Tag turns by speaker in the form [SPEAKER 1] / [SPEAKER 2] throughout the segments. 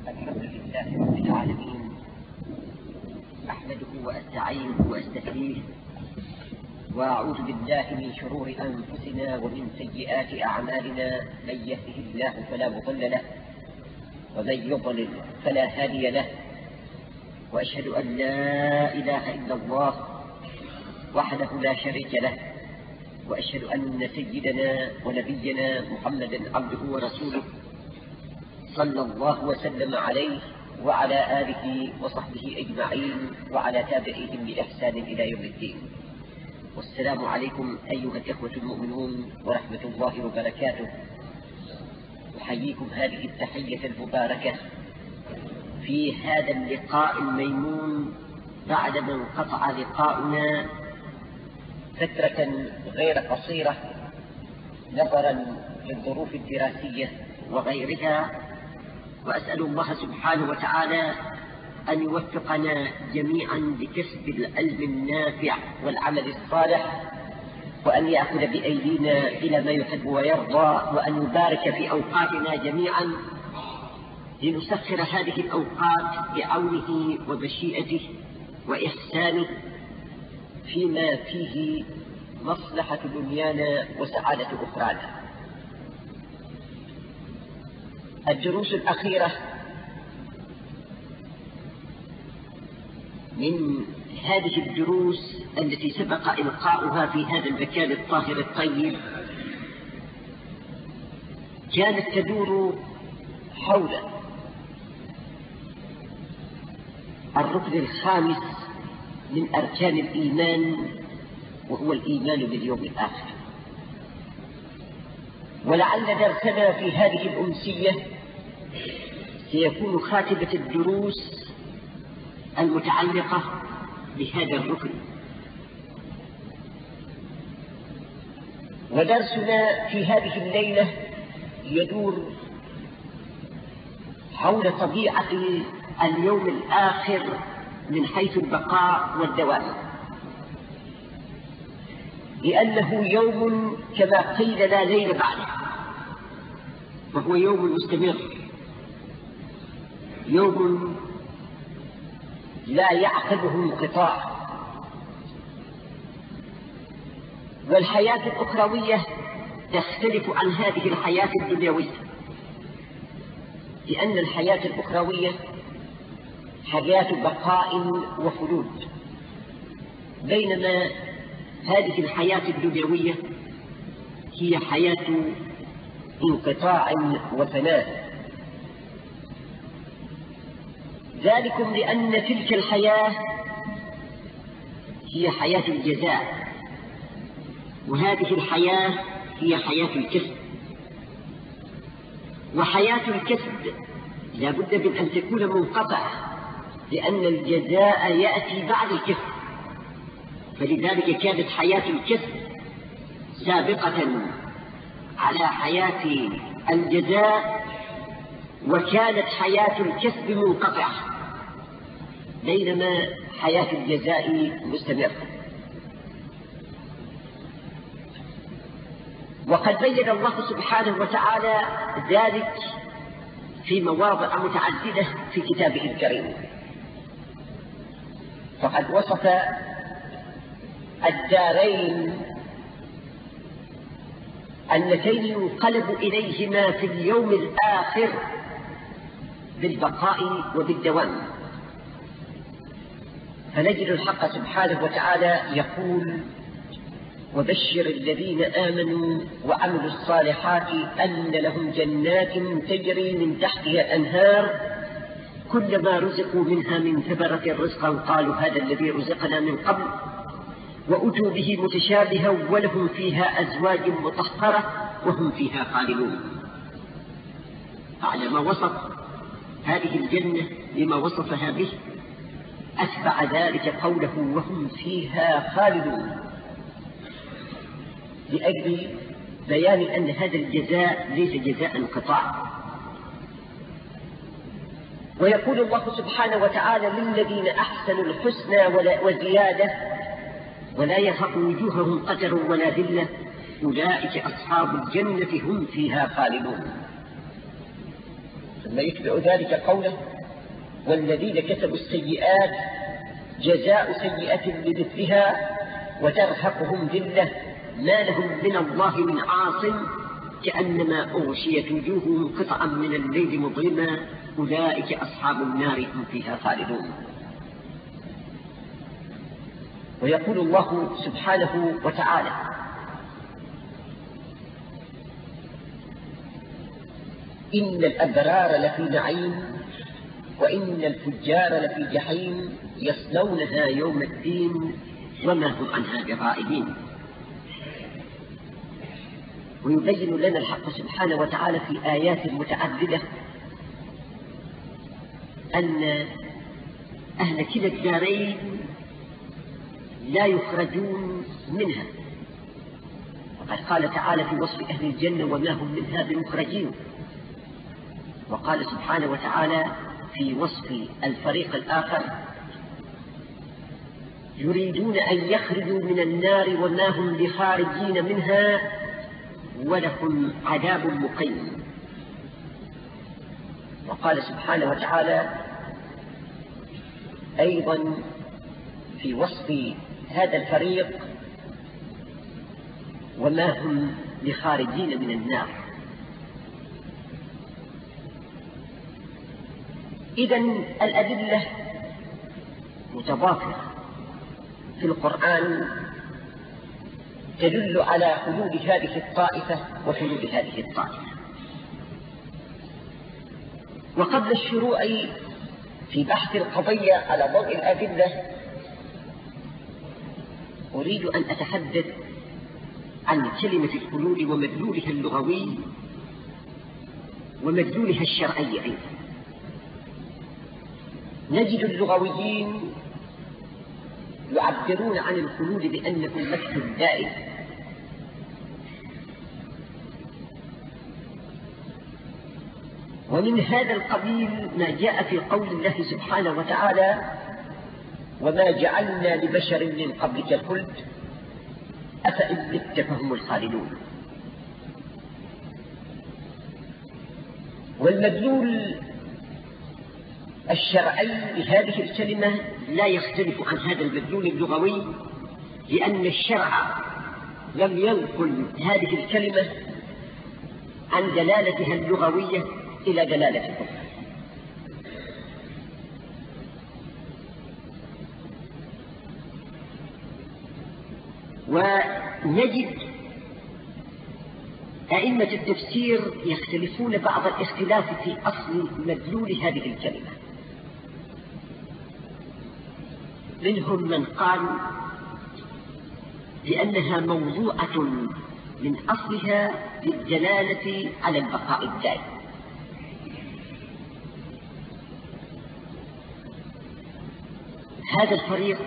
[SPEAKER 1] الحمد لله رب العالمين، أحمده وأستعينه وأستهديه، وأعوذ بالله من شرور أنفسنا ومن سيئات أعمالنا. من يهده الله فلا مضل له، ومن يضلل فلا هادي له، وأشهد أن لا إله إلا الله وحده لا شريك له، وأشهد أن سيدنا ونبينا محمدا عبده ورسوله صلى الله وسلم عليه وعلى آله وصحبه أجمعين وعلى تابعيهم بإحسان إلى يوم الدين. والسلام عليكم أيها الإخوة المؤمنون ورحمة الله وبركاته. أحييكم هذه التحية المباركة في هذا اللقاء الميمون بعدما انقطع لقاؤنا فترة غير قصيرة نظرا للظروف الدراسية وغيرها، وأسأل الله سبحانه وتعالى أن يوفقنا جميعا لكسب العلم النافع والعمل الصالح، وأن يأخذ بأيدينا إلى ما يحب ويرضى، وأن يبارك في أوقاتنا جميعا لنسخر هذه الأوقات بعونه ومشيئته وإحسانه فيما فيه مصلحة دنيانا وسعادة أخرانا. الدروس الأخيرة من هذه الدروس التي سبق إلقاؤها في هذا المكان الطاهر الطيب كانت تدور حول الركن الخامس من أركان الإيمان، وهو الإيمان باليوم الآخر. ولعل درسنا في هذه الأمسية سيكون خاتمة الدروس المتعلقة بهذا الركن. ودرسنا في هذه الليلة يدور حول طبيعة اليوم الآخر من حيث البقاء والدوام، لأنه يوم كما قيل لا ليل بعده، وهو يوم مستمر، يوم لا يعقبه انقطاع. والحياة الأخروية تختلف عن هذه الحياة الدنيوية، لأن الحياة الأخروية حياة بقاء وخلود، بينما هذه الحياة الدنيوية هي حياة انقطاع وفناء. ذلكم لأن تلك الحياة هي حياة الجزاء، وهذه الحياة هي حياة الكسب. وحياة الكسب لا بد من أن تكون منقطعة، لأن الجزاء يأتي بعد الكسب، فلذلك كانت حياة الكسب سابقة على حياة الجزاء، وكانت حياة الكسب منقطعة بينما حياة الجزاء مستمرة. وقد بين الله سبحانه وتعالى ذلك في مواضع متعددة في كتابه الكريم، فقد وصف الدارين اللتين ينقلب إليهما في اليوم الآخر بالبقاء وبالدوام. فنجد الحق سبحانه وتعالى يقول: وبشر الذين آمنوا وعملوا الصالحات أن لهم جنات تجري من تحتها الأنهار كلما رزقوا منها من ثمرة رزقا قالوا هذا الذي رزقنا من قبل وأتوا به متشابها ولهم فيها أزواج مطهرة وهم فيها خالدون. على ما وصف هذه الجنة لما وصفها به أتبع ذلك قوله وهم فيها خالدون، لأجل بيان أن هذا الجزاء ليس جزاء انقطاع. ويقول الله سبحانه وتعالى: للذين أحسنوا الحسنى وزيادة ولا يرهق وجوههم قتر ولا ذلة أولئك أصحاب الجنة هم فيها خالدون. ثم يتبع ذلك قوله والذين كسبوا السيئات جزاء سيئة بمثلها وترهقهم ذلة ما لهم من الله من عاصم كأنما أغشيت وجوههم قطعا من الليل مظلما أولئك أصحاب النار هم فيها خالدون. ويقول الله سبحانه وتعالى إن الأبرار لفي نعيم وإن الفجار لفي جحيم يصلونها يوم الدين وما هم عنها بغائبين. ويبين لنا الحق سبحانه وتعالى في آيات متعددة أن أهل كلا الدارين لا يخرجون منها، وقد قال تعالى في وصف أهل الجنة وما هم منها بمخرجين. وقال سبحانه وتعالى في وصف الفريق الآخر يريدون أن يخرجوا من النار وما هم بخارجين منها ولهم عذاب مقيم. وقال سبحانه وتعالى أيضا في وصف هذا الفريق وما هم بخارجين من النار. إذن الأدلة متضافرة في القرآن تدل على خلود هذه الطائفة وخلود هذه الطائفة. وقبل الشروع في بحث القضية على ضوء الأدلة أريد أن أتحدث عن كلمة الخلود ومدلولها اللغوي ومدلولها الشرعي أيضا. نجد اللغويين يعبرون عن الخلود بأنه المكث الدائم، ومن هذا القبيل ما جاء في قول الله سبحانه وتعالى وما جعلنا لبشر من قبلك الخلد أفإن مت فهم الخالدون. والمدلول الشرعي لهذه الكلمة لا يختلف عن هذا المدلول اللغوي، لأن الشرع لم ينقل هذه الكلمة عن دلالتها اللغوية إلى دلالة أخرى. ونجد أئمة التفسير يختلفون بعض الاختلاف في أصل مدلول هذه الكلمة. منهم من قال لأنها موضوعة من أصلها للدلالة على البقاء الدائم. هذا الفريق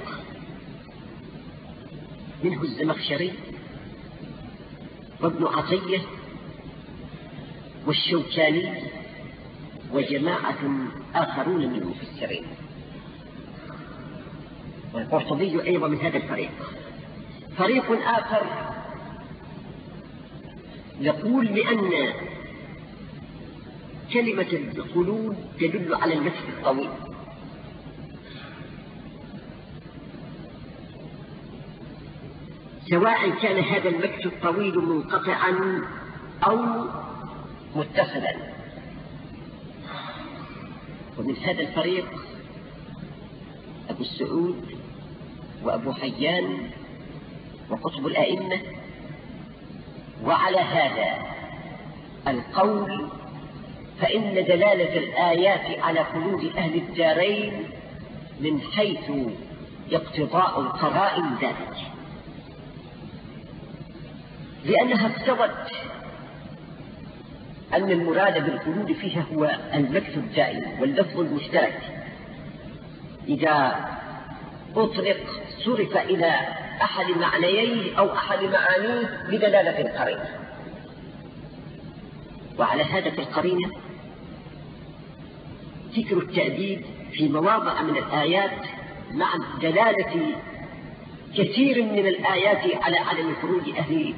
[SPEAKER 1] منه الزمخشري وابن عطية والشوكاني وجماعة آخرون من المفسرين، والقرطبي أيضا من هذا الفريق. فريق آخر يقول بأن كلمة الخلود تدل على المكث الطويل، سواء كان هذا المكث الطويل منقطعا أو متصلا. ومن هذا الفريق أبو السعود وأبو حيان وقطب الأئمة. وعلى هذا القول فإن دلالة الآيات على خلود أهل الدارين من حيث اقتضاء القرائن ذلك، لأنها اقتضت أن المراد بالخلود فيها هو المكث الدائم. واللفظ المشترك إذا أطلق صرف إلى أحد معنييه أو أحد معانيه بدلالة القرينة. وعلى هذا في القرينة ذكر التأديب في مواضع من الآيات مع دلالة كثير من الآيات على عدم خروج أهل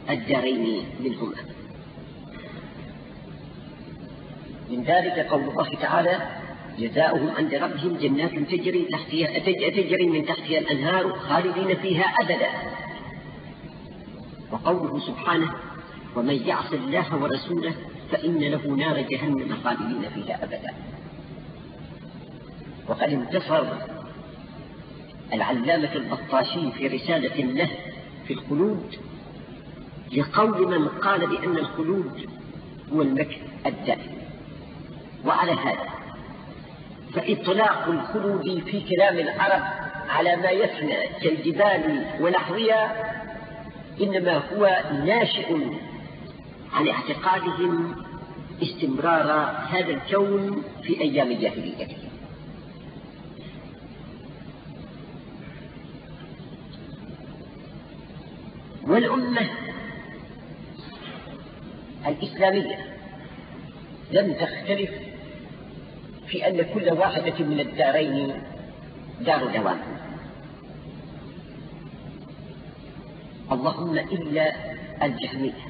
[SPEAKER 1] الدارين منهما. من ذلك قول الله تعالى: جزاؤهم عند ربهم جنات تجري من تحتها الأنهار خالدين فيها أبدا. وقوله سبحانه: ومن يعص الله ورسوله فإن له نار جهنم خالدين فيها أبدا. وقد انتصر العلامة البطاشي في رسالة له في الخلود لقول من قال بأن الخلود هو المكث الدائم. وعلى هذا فإطلاق الخلود في كلام العرب على ما يفنى كالجبال ونحوها إنما هو ناشئ عن اعتقادهم استمرار هذا الكون في أيام الجاهلية. والأمة الإسلامية لم تختلف في أن كل واحدة من الدارين دار دوام، اللهم إلا الجهمية،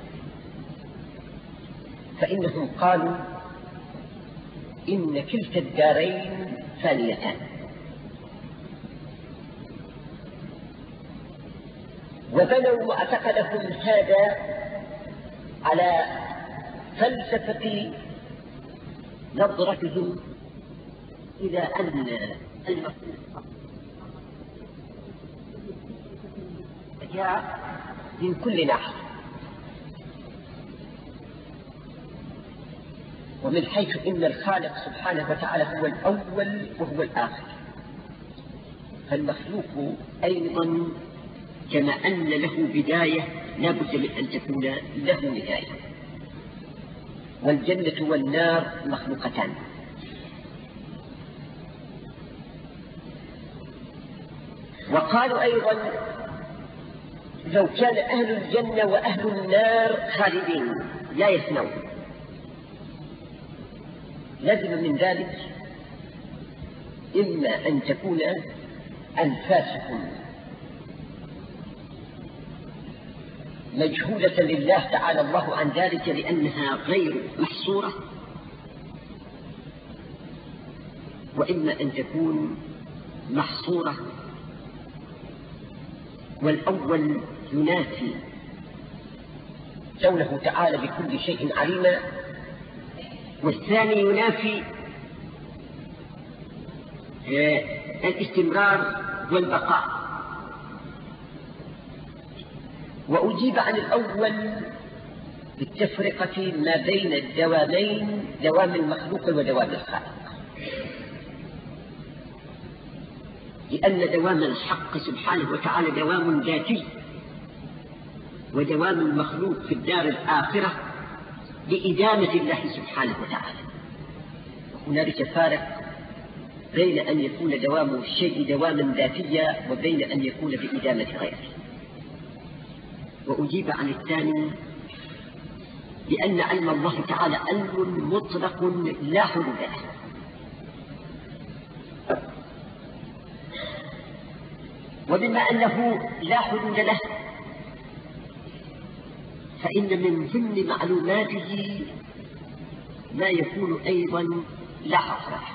[SPEAKER 1] فإنهم قالوا إن كلتا الدارين فانيتان، وبنوا معتقدهم هذا على فلسفة نظرتهم إلى أن المخلوق جاء من كل ناحية، ومن حيث إن الخالق سبحانه وتعالى هو الأول وهو الآخر، فالمخلوق أيضا كما أن له بداية لا بد من أن تكون له نهاية. والجنة والنار مخلوقتان. وقالوا أيضا لو كان أهل الجنة وأهل النار خالدين لا يفنون، لازم من ذلك إما أن تكون أنفاسهم مجهولة لله تعالى الله عن ذلك لأنها غير محصورة، وإما أن تكون محصورة، والأول ينافي كونه تعالى بكل شيء عليما، والثاني ينافي الاستمرار والبقاء. وأجيب عن الأول بالتفرقة ما بين الدوامين، دوام المخلوق ودوام الخالق، لأن دوام الحق سبحانه وتعالى دوام ذاتي، ودوام المخلوق في الدار الآخرة لإدامة الله سبحانه وتعالى. هنالك فارق بين أن يكون دوام الشيء دواما ذاتيا وبين أن يكون بإدامة غيره. وأجيب عن الثاني لأن علم الله تعالى علم مطلق لا حدود له، وبما أنه لا حدود له فإن من ضمن معلوماته ما يكون أيضا لا حصر له.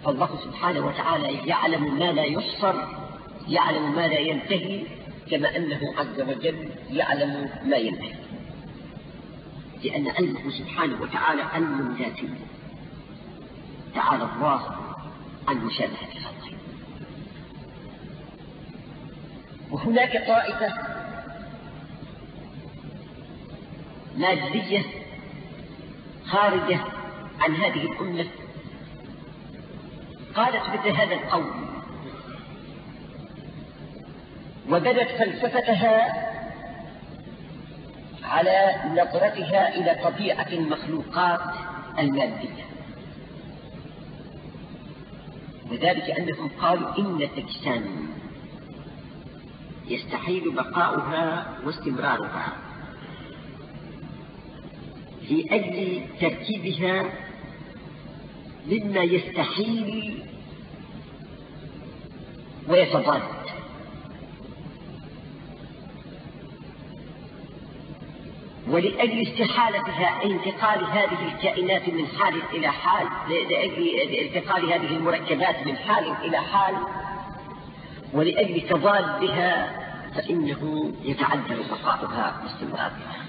[SPEAKER 1] فالله سبحانه وتعالى يعلم ما لا يحصر، يعلم ما لا ينتهي، كما أنه عز وجل يعلم ما ينتهي، لأن علمه سبحانه وتعالى علم ذاتي، تعالى الله عن مشابهة خلقه. وهناك طائفة مادية خارجة عن هذه الأمة قالت مثل هذا القول، وبدت فلسفتها على نظرتها إلى طبيعة المخلوقات المادية، وذلك أنهم قالوا إن الأجسام يستحيل بقاؤها واستمرارها لأجل تركيبها مما يستحيل ويتضاد، ولأجل استحالتها انتقال هذه الكائنات من حال إلى حال، لأجل انتقال هذه المركبات من حال إلى حال، ولأجل تضادها، فإنه يتعذر بقاؤها واستمرارها.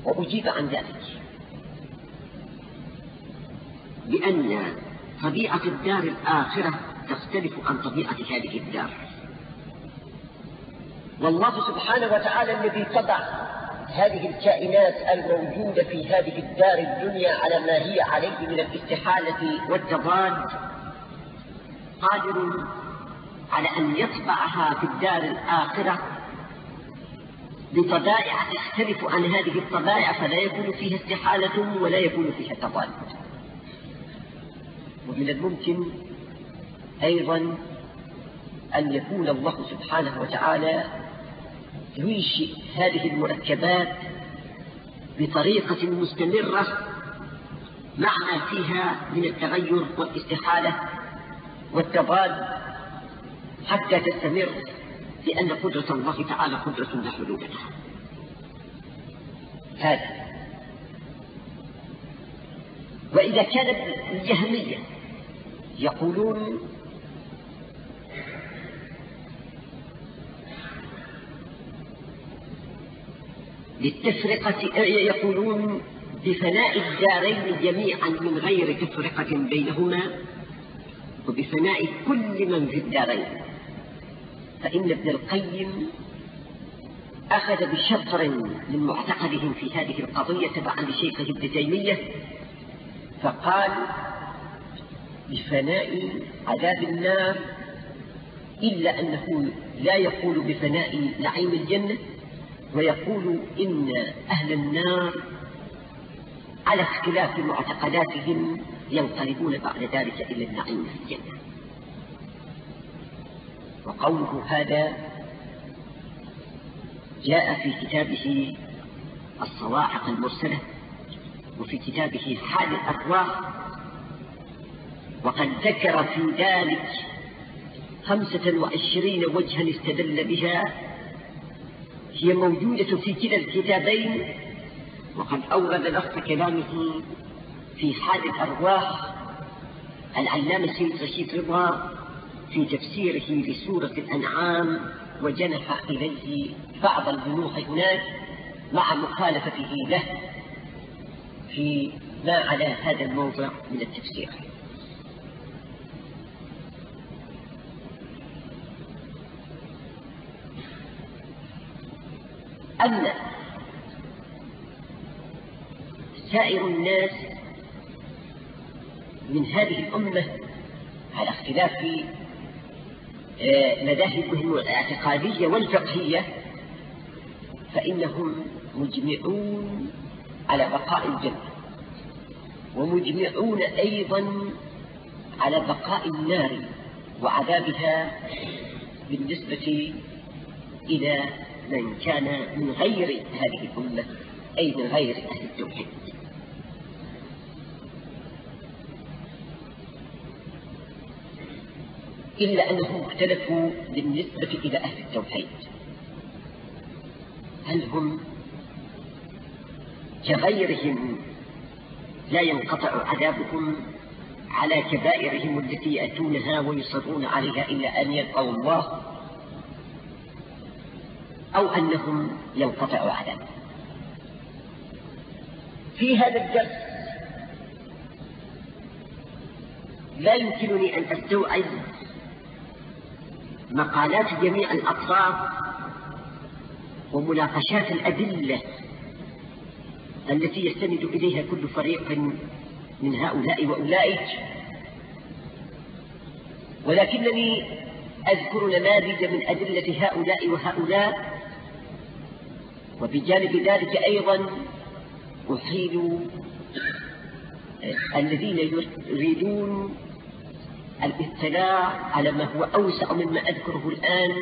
[SPEAKER 1] وأجيب عن ذلك بأن طبيعة الدار الآخرة تختلف عن طبيعة هذه الدار. والله سبحانه وتعالى الذي طبع هذه الكائنات الموجودة في هذه الدار الدنيا على ما هي عليه من الاستحالة والتضاد قادر على أن يطبعها في الدار الآخرة بطبائع تختلف عن هذه الطبائع، فلا يكون فيها استحالة ولا يكون فيها تضاد. ومن الممكن أيضا أن يكون الله سبحانه وتعالى ينشئ هذه المركبات بطريقة مستمرة مع ما فيها من التغير والاستحالة والتضاد حتى تستمر، لأن قدرة الله تعالى قدرة لا حدود لها. هذا. وإذا كانت الجهمية يقولون للتفرقة، يقولون بفناء الدارين جميعا من غير تفرقة بينهما وبفناء كل من في الدارين، فإن ابن القيم أخذ بشطر من معتقدهم في هذه القضية تبعا لشيخه ابن تيمية، فقال بفناء عذاب النار، إلا أنه لا يقول بفناء نعيم الجنة، ويقول إن أهل النار على اختلاف معتقداتهم ينقلبون بعد ذلك إلى النعيم في الجنة. وقوله هذا جاء في كتابه الصواعق المرسلة وفي كتابه حال الأرواح، وقد ذكر في ذلك 25 وجها استدل بها، هي موجودة في كلا الكتابين. وقد أورد نص كلامه في حال الأرواح العلامة سيد رشيد رضا في تفسيره لسورة الأنعام، وجنح إليه بعض الجنوح هناك مع مخالفته له في ما على هذا الموضع من التفسير. أما سائر الناس من هذه الأمة على اختلاف مذاهبهم الاعتقادية والفقهية، فإنهم مجمعون على بقاء الجنة، ومجمعون أيضا على بقاء النار وعذابها بالنسبة إلى من كان من غير هذه الأمة، أي من غير أهل التوحيد. إلا أنهم اختلفوا بالنسبة إلى أهل التوحيد، هل هم كغيرهم لا ينقطع عذابهم على كبائرهم التي يأتونها ويصرون عليها إلا أن يلقوا الله، أو أنهم ينقطع عذابهم؟ في هذا الدرس لا يمكنني أن أستوعب مقالات جميع الأطراف ومناقشات الأدلة التي يستند إليها كل فريق من هؤلاء وأولئك، ولكنني أذكر نماذج من أدلة هؤلاء وهؤلاء، وبجانب ذلك أيضا أحيل الذين يريدون الاطلاع على ما هو أوسع مما أذكره الآن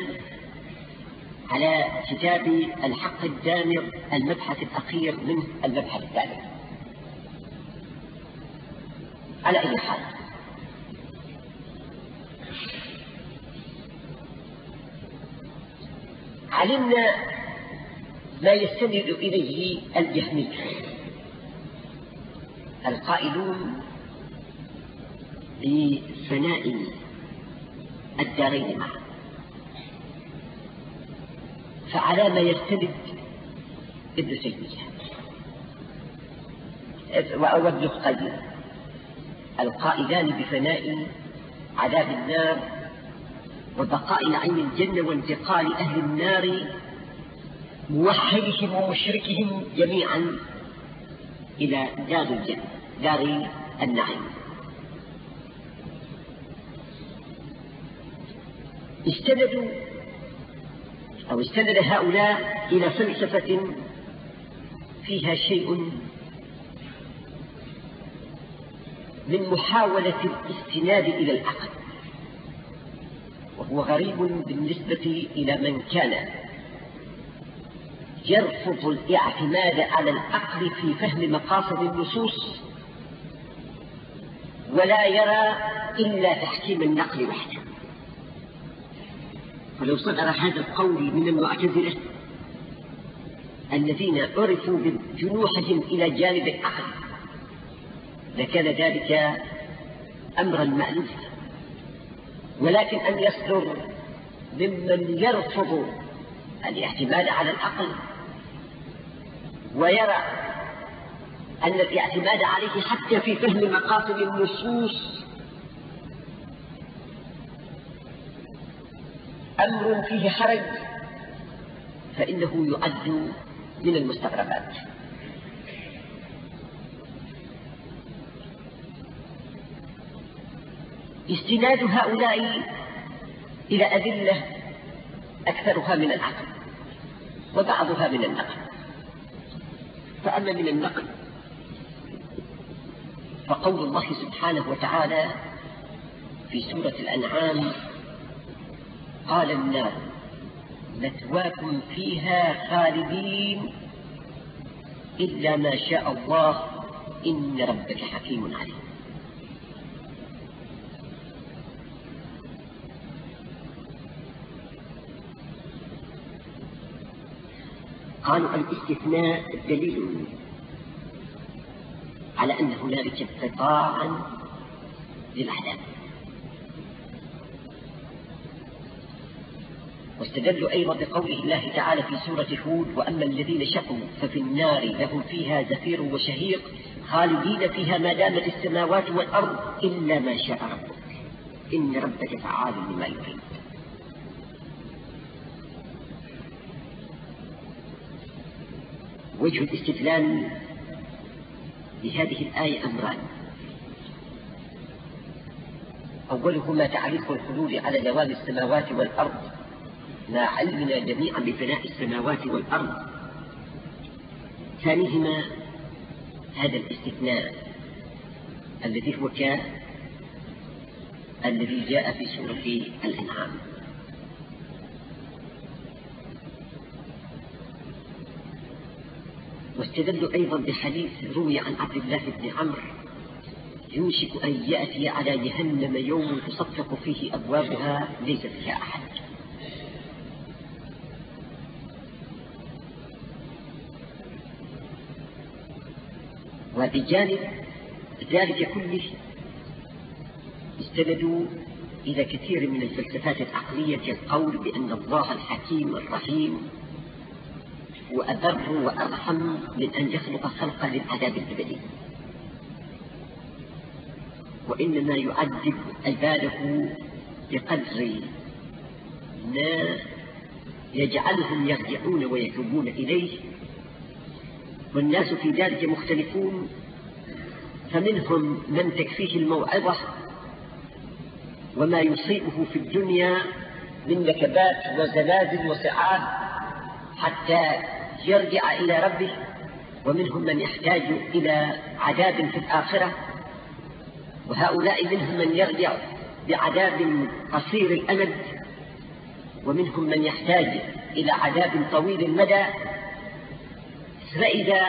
[SPEAKER 1] على كتاب الحق الدامر المبحث الأخير منه المبحث الثالث. على أي حال، علمنا ما يستند إليه الجهمية القائلون بفناء الدارين معا. فعلى ما يستند ابن تيمية وابن القيم القائلان بفناء عذاب النار وبقاء نعيم الجنة وانتقال أهل النار موحدهم ومشركهم جميعا إلى دار الجنة دار النعيم. استند هؤلاء إلى فلسفة فيها شيء من محاولة الاستناد إلى العقل، وهو غريب بالنسبة إلى من كان يرفض الاعتماد على العقل في فهم مقاصد النصوص ولا يرى إلا تحكيم النقل وحده. فلو صدر هذا القول من المعتزلة الذين عرفوا بجنوحهم إلى جانب العقل لكان ذلك أمرا مألوفا، ولكن أن يصدر ممن يرفض الاعتماد على العقل ويرى أن الاعتماد عليه حتى في فهم مقاصد النصوص أمر فيه حرج، فإنه يعد من المستغربات. استناد هؤلاء إلى أدلة أكثرها من العقل وبعضها من النقل. فأما من النقل فقول الله سبحانه وتعالى في سورة الأنعام: قال النار مثواكم فيها خالدين إلا ما شاء الله إن ربك حكيم عليم. قالوا الاستثناء دليل على أن هنالك انقطاعا للعذاب، واستدلوا أيضا بقوله الله تعالى في سورة هود: وأما الذين شقوا ففي النار لهم فيها زفير وشهيق خالدين فيها ما دامت السماوات والأرض إلا ما شاء ربك إن ربك فعال لما يريد. وجه الاستدلال لهذه الآية أمران: أولهما تعريف الحلول على دوام السماوات والأرض مع علمنا جميعا بفناء السماوات والأرض. ثانيهما هذا الاستثناء الذي هو الذي جاء في سورة الأنعام. واستدلوا أيضا بحديث روي عن عبد الله بن عمرو: يوشك أن يأتي على جهنم يوم تصفق فيه أبوابها ليس فيها أحد. وبجانب ذلك كله استندوا إلى كثير من الفلسفات العقلية كالقول بأن الله الحكيم الرحيم وأبر وأرحم من أن يخلق خلقا للعذاب الأبدي، وإنما يعذب عباده بقدر ما يجعلهم يرجعون ويتوبون إليه. والناس في ذلك مختلفون، فمنهم من تكفيه الموعظة وما يصيبه في الدنيا من نكبات وزلازل وصعاب حتى يرجع إلى ربه، ومنهم من يحتاج إلى عذاب في الآخرة، وهؤلاء منهم من يرجع بعذاب قصير الأمد، ومنهم من يحتاج إلى عذاب طويل المدى. فإذا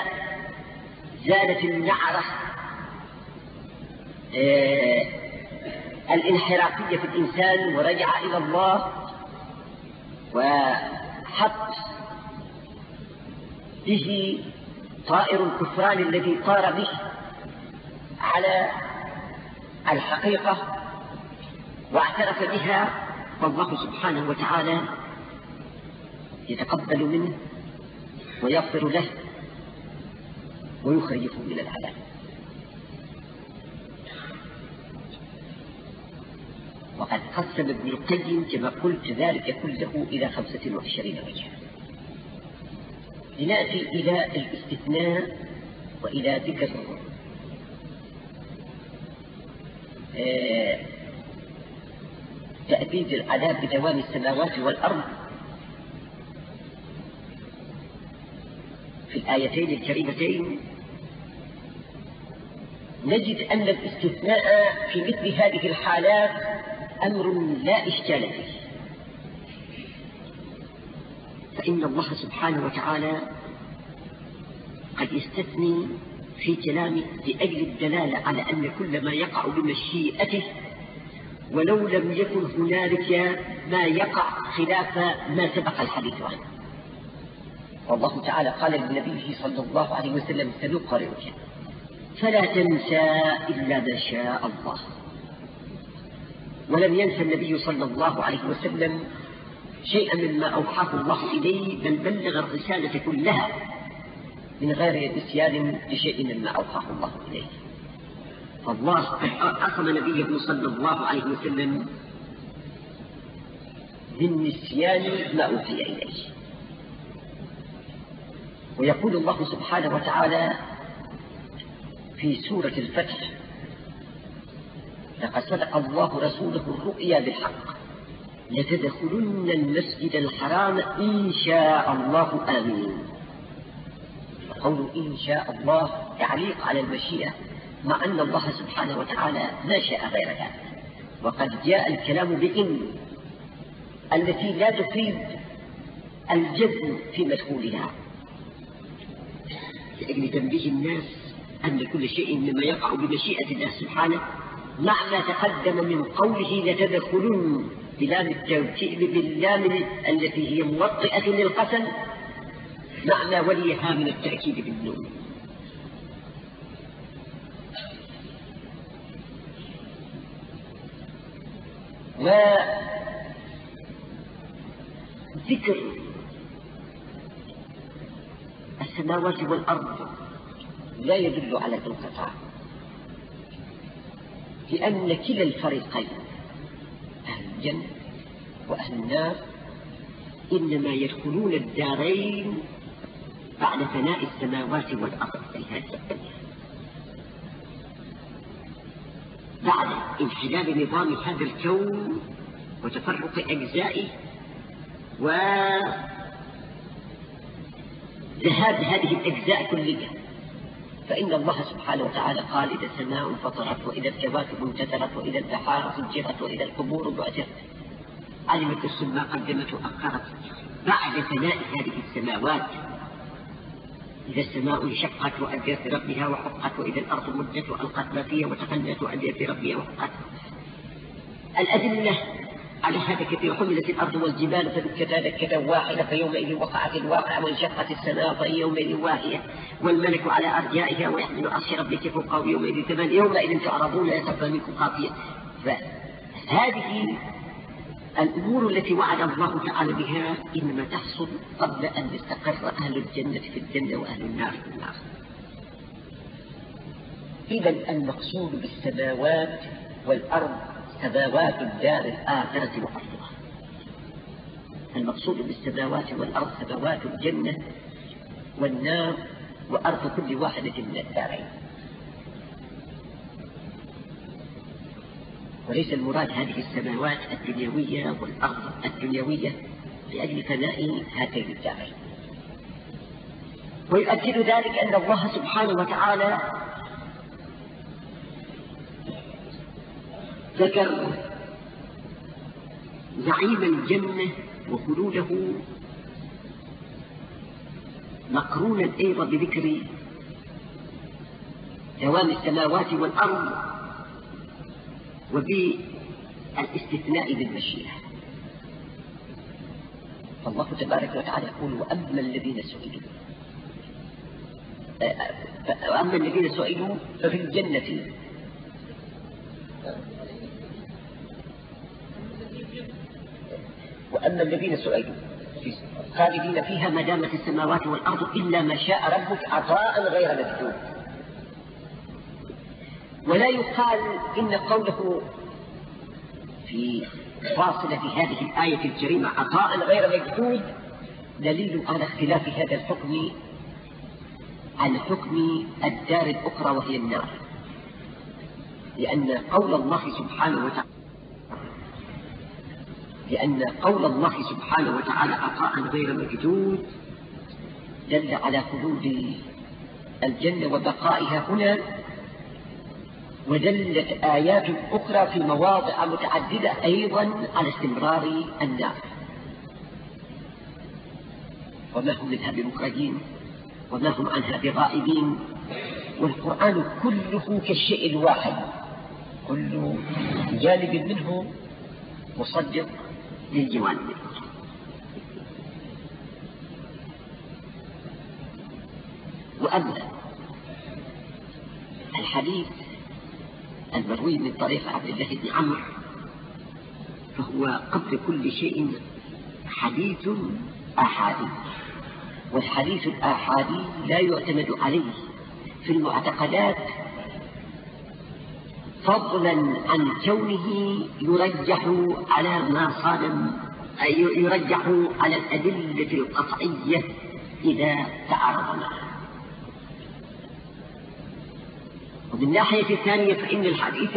[SPEAKER 1] زالت النعرة الانحرافية في الإنسان ورجع إلى الله وحط به طائر الكفران الذي طار به على الحقيقة واعترف بها، فالله سبحانه وتعالى يتقبل منه ويغفر له ويخرجه من العذاب. وقد قسم ابن القيم كما قلت ذلك كله إلى 25 وجها. لنأتي إلى الاستثناء وإلى ذكر تأبيد العذاب بدوام السماوات والأرض في الآيتين الكريمتين. نجد أن الاستثناء في مثل هذه الحالات أمر لا إشكال فيه، فإن الله سبحانه وتعالى قد يستثني في كلامه لأجل الدلالة على أن كل ما يقع بمشيئته، ولو لم يكن هنالك ما يقع خلاف ما سبق الحديث عنه. والله تعالى قال لنبيه صلى الله عليه وسلم: سنقرئك فلا تنسى إلا ما شاء الله. ولم ينسى النبي صلى الله عليه وسلم شيئا مما أوحاه الله إليه، بل بلغ الرسالة كلها من غير نسيان لشيء مما أوحاه الله إليه. فالله قد عصم نبيه صلى الله عليه وسلم من نسيان ما أوحي إليه. ويقول الله سبحانه وتعالى في سورة الفتح: لقد صدق الله رسوله الرؤيا بالحق لتدخلن المسجد الحرام إن شاء الله آمين. قول إن شاء الله تعليق على المشيئة، مع أن الله سبحانه وتعالى ما شاء غير ذلك. وقد جاء الكلام بإن التي لا تفيد الجزم في مدخولها، لأجل تنبيه الناس أن كل شيء مما يقع بمشيئة الله سبحانه، مع ما تقدم من قوله لتدخلن بلام التوكيد باللام التي هي موطئة للقسم، مع ما وليها من التأكيد بالنون. وذكر السماوات والأرض لا يدل على الانقطاع، لأن كلا الفريقين أهل الجنة وأهل النار إنما يدخلون الدارين بعد فناء السماوات والأرض في هذه الدنيا، بعد انحلال نظام هذا الكون وتفرق أجزائه وذهاب هذه الأجزاء كلها. فإن الله سبحانه وتعالى قال: إذا السماء انفطرت وإذا الكواكب انتثرت وإذا البحار سجرت وإذا القبور بعثرت علمت نفس ما قدمت وأخرت. بعد فناء هذه السماوات، إذا السماء انشقت وأذنت لربها وحقت وإذا الأرض مدت وألقت ما فيها وتخلت وأذنت لربها وحقت. الأدلة على هذا كثير. حملت الأرض والجبال فدكتا دكة واحدة فيومئذ وقعت الواقعة وانشقت السماء فهي يومئذ واهية والملك على أرجائها ويحمل عرش ربك فوقه يومئذ ثمان يومئذ تعرضون لا تخفى منكم خافية. فهذه الأمور التي وعد الله تعالى بها إنما تحصل قبل أن يستقر أهل الجنة في الجنة وأهل النار في النار. إذا المقصود بالسماوات والأرض سماوات الدار الآخرة وأرضها. المقصود بالسماوات والأرض سماوات الجنة والنار وأرض كل واحدة من الدارين، وليس المراد هذه السماوات الدنيوية والأرض الدنيوية لأجل فناء هاتين الدارين. ويؤكد ذلك أن الله سبحانه وتعالى ذكر زعيم الجنة وخلوده مقرونا أيضا بذكر دوام السماوات والأرض وبالاستثناء بالمشيئة. فالله تبارك وتعالى يقول: وأما الذين سئلوا وأما الذين سئلوا ففي الجنة وأما الذين سئلوا خالدين فيها ما دامت السماوات والأرض إلا ما شاء ربك عطاء غير مكتوب. ولا يقال إن قوله في فاصلة هذه الآية الكريمة عطاء غير مكتوب دليل على اختلاف هذا الحكم عن حكم الدار الأخرى وهي النار، لأن قول الله سبحانه وتعالى عطاء غير مكدود دل على خلود الجنة وبقائها هنا، ودلت آيات أخرى في مواضع متعددة أيضا على استمرار النار، وما هم منها بمخرجين وما هم عنها بغائبين. والقرآن كله كالشيء الواحد، كل جانب منه مصدق للجوانب الأخرى. وأما الحديث المروي من طريق عبد الله بن عمرو فهو قبل كل شيء حديث آحادي، والحديث الآحادي لا يعتمد عليه في المعتقدات فضلا عن كونه يرجح على الأدلة القطعية إذا تعارض معها. ومن ناحية ثانية فإن الحديث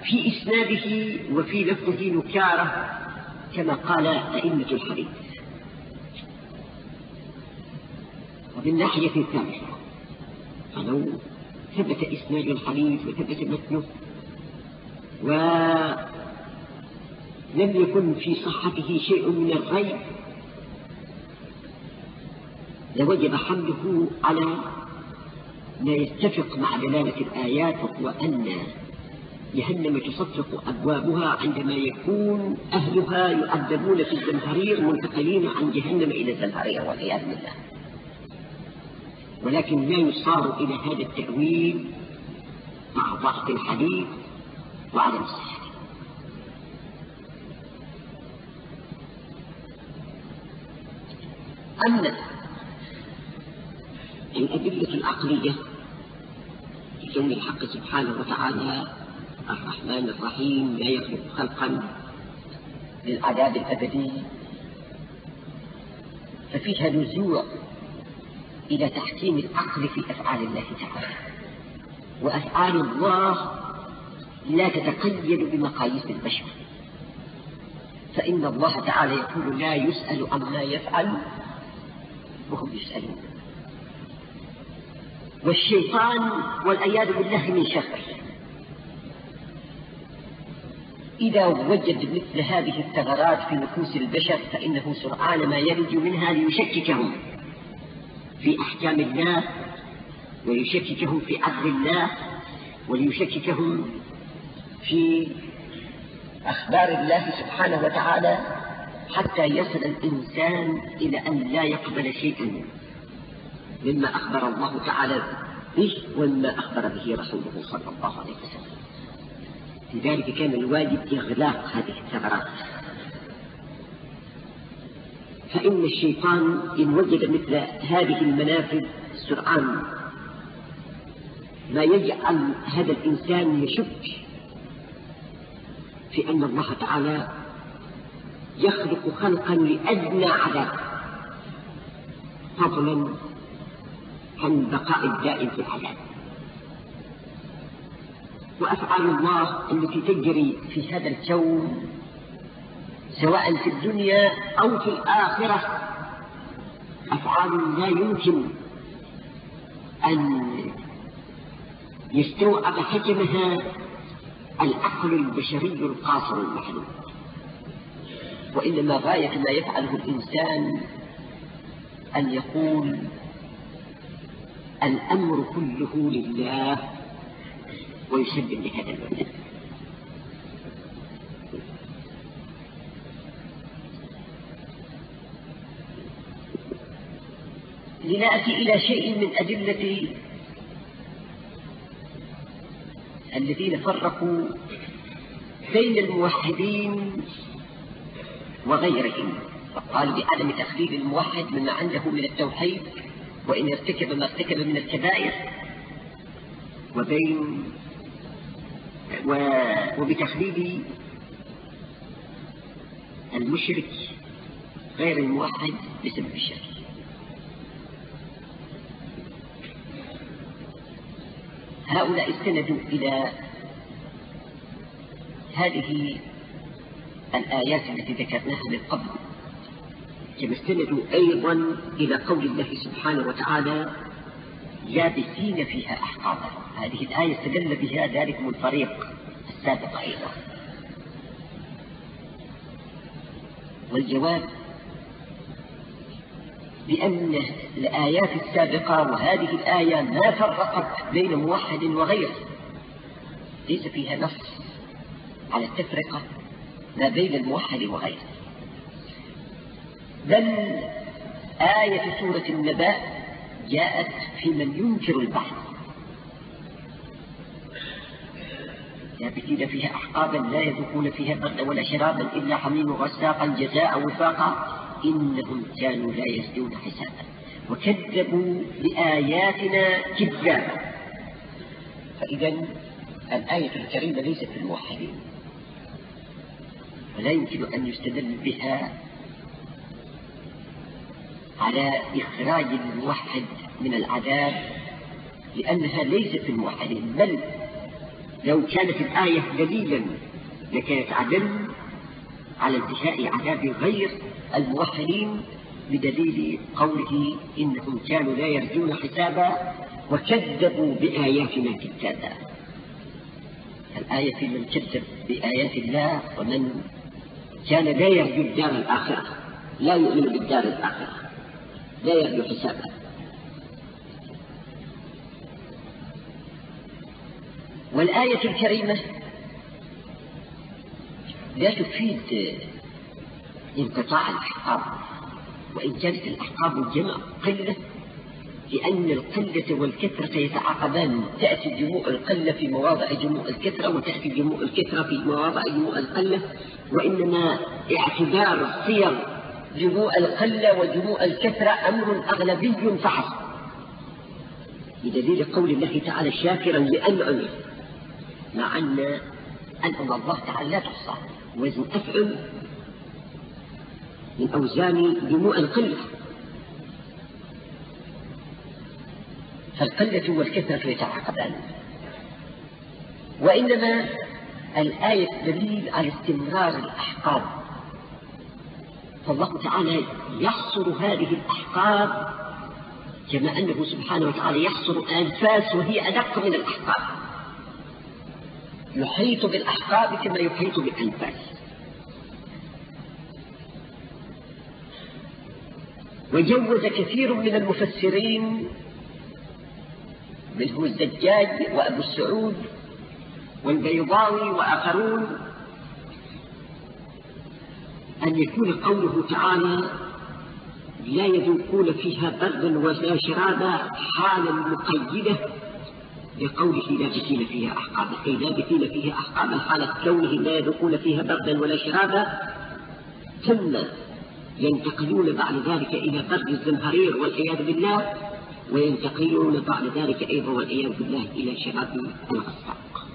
[SPEAKER 1] في إسناده وفي لفظه نكارة كما قال أئمة الحديث. ومن ناحية ثالثة فلو ثبت إسناد الحديث وثبت متنه ولم يكن في صحته شيء من الريب لوجب حمله على ما يتفق مع دلالة الآيات، وهو أن جهنم تصفق أبوابها عندما يكون أهلها يعذبون في الزمهرير منتقلين عن جهنم إلى الزمهرير والعياذ بالله. ولكن لا يصار إلى هذا التأويل مع ضعف الحديث وعدم صحته. أما الأدلة العقلية في كون الحق سبحانه وتعالى الرحمن الرحيم لا يخلق خلقا للعذاب الأبدي ففيها نزوع إلى تحكيم العقل في أفعال الله تعالى، وأفعال الله لا تتقيد بمقاييس البشر، فإن الله تعالى يقول لا يسأل عما يفعل وهم يسألون. والشيطان والعياذ بالله من شره إذا وجد مثل هذه الثغرات في نفوس البشر فإنه سرعان ما يلج منها ليشككهم في أحكام الله، ويشككهم في عدل الله، وليشككهم في أخبار الله سبحانه وتعالى، حتى يصل الإنسان إلى أن لا يقبل شيئا مما أخبر الله تعالى به ومما أخبر به رسوله صلى الله عليه وسلم. لذلك كان الواجب إغلاق هذه الثغرات، فإن الشيطان إن وجد مثل هذه المنافذ سرعان ما يجعل هذا الإنسان يشك في أن الله تعالى يخلق خلقا لأدنى عذاب فضلا عن بقاء الدائم في العذاب. وأفعال الله التي تجري في هذا الكون سواء في الدنيا أو في الآخرة أفعال لا يمكن أن يستوعب حجمها العقل البشري القاصر المحدود، وإنما غاية ما يفعله الإنسان أن يقول الأمر كله لله ويسلم لهذا المعنى. لنأتي إلى شيء من أدلة الذين فرقوا بين الموحدين وغيرهم، فقالوا بعدم تخليد الموحد مما عنده من التوحيد وإن ارتكب ما ارتكب من الكبائر، وبتخليد المشرك غير الموحد بسبب الشرك. هؤلاء استندوا إلى هذه الآيات التي ذكرناها من قبل، كما استندوا أيضا إلى قول الله سبحانه وتعالى لابثين فيها أحقابا. هذه الآية استدل بها ذلكم الفريق السابق أيضا. والجواب بأن الآيات السابقة وهذه الآية ما فرقت بين موحد وغيره، ليس فيها نص على التفرقة ما بين الموحد وغيره، بل آية سورة النبأ جاءت في من ينكر البعث، لابثين فيها أحقابا لا يذوقون فيها بردا ولا شرابا إلا حميم غساقا جزاء وفاقا إنهم كانوا لا يجدون حسابا وكذبوا بآياتنا كذابا. فإذا الآية الكريمة ليست في الموحدين، ولا يمكن أن يستدل بها على إخراج الموحد من العذاب، لأنها ليست في الموحدين، بل لو كانت الآية دليلا لكانت عدل على انتهاء عذاب غير الموحدين بدليل قوله إنهم كانوا لا يرجون حسابا وكذبوا بآياتنا كذابا. الآية في من كذب بآيات الله ومن كان لا يرجو الدار الآخرة، لا يؤمن بالدار الآخرة، لا يرجو حسابا. والآية الكريمة لا تفيد انقطاع الأحقاب، وإن كانت الأحقاب جمع قلة، لأن القلة والكثرة يتعاقبان، تأتي جموع القلة في مواضع جموع الكثرة وتأتي جموع الكثرة في مواضع جموع القلة، وإنما اعتبار صيغ جموع القلة وجموع الكثرة أمر أغلبي فحسب، بدليل قول الله تعالى شاكرا لأنعمه، مع أن أنعم الله تعالى لا تحصى، وزن أفعل من أوزان جموع القلة، فالقلة والكثرة يتعاقبان. وإنما الآية دليل على استمرار الأحقاب، فالله تعالى يحصر هذه الأحقاب كما أنه سبحانه وتعالى يحصر الأنفاس وهي أدق من الأحقاب، يحيط بالأحقاب كما يحيط بالأنفاس. وجوز كثير من المفسرين منه الزجاج وأبو السعود والبيضاوي وآخرون أن يكون قوله تعالى لا يذوقون فيها بردا ولا شرابا حالا مقيدة لقوله لابثين فيها أحقابا، أي لابثين فيها أحقابا حالة كونهم لا يذوقون فيها بردا ولا شرابا، ثم ينتقلون بعد ذلك إلى برد الزمهرير والعياذ بالله، وينتقلون بعد ذلك أيضا والعياذ بالله إلى شراب الغساق.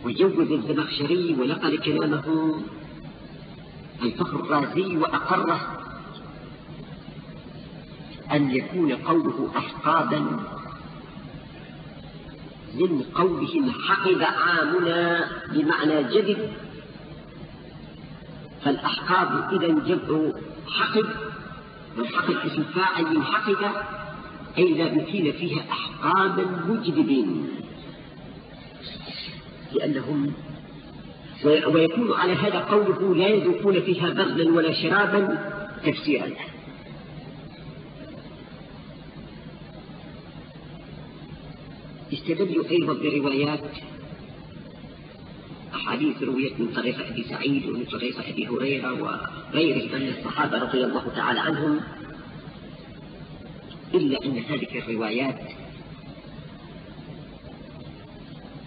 [SPEAKER 1] وجوز الزمخشري ونقل كلامه الفخر الرازي وأقره أن يكون قوله أحقابا من قولهم حقب عامنا بمعنى جدد، فالأحقاب إذن جمع حقب، والحقب اسم فاعل من حقب، أي لابثين فيها أحقابا مجدبين، لأنهم ويكون على هذا قوله لا يذوقون فيها بردا ولا شرابا تفسيرا له. استدلوا أيضا بروايات أحاديث رويت من طريق أبي سعيد ومن طريق أبي هريرة وغيرهم من الصحابة رضي الله تعالى عنهم، إلا أن هذه الروايات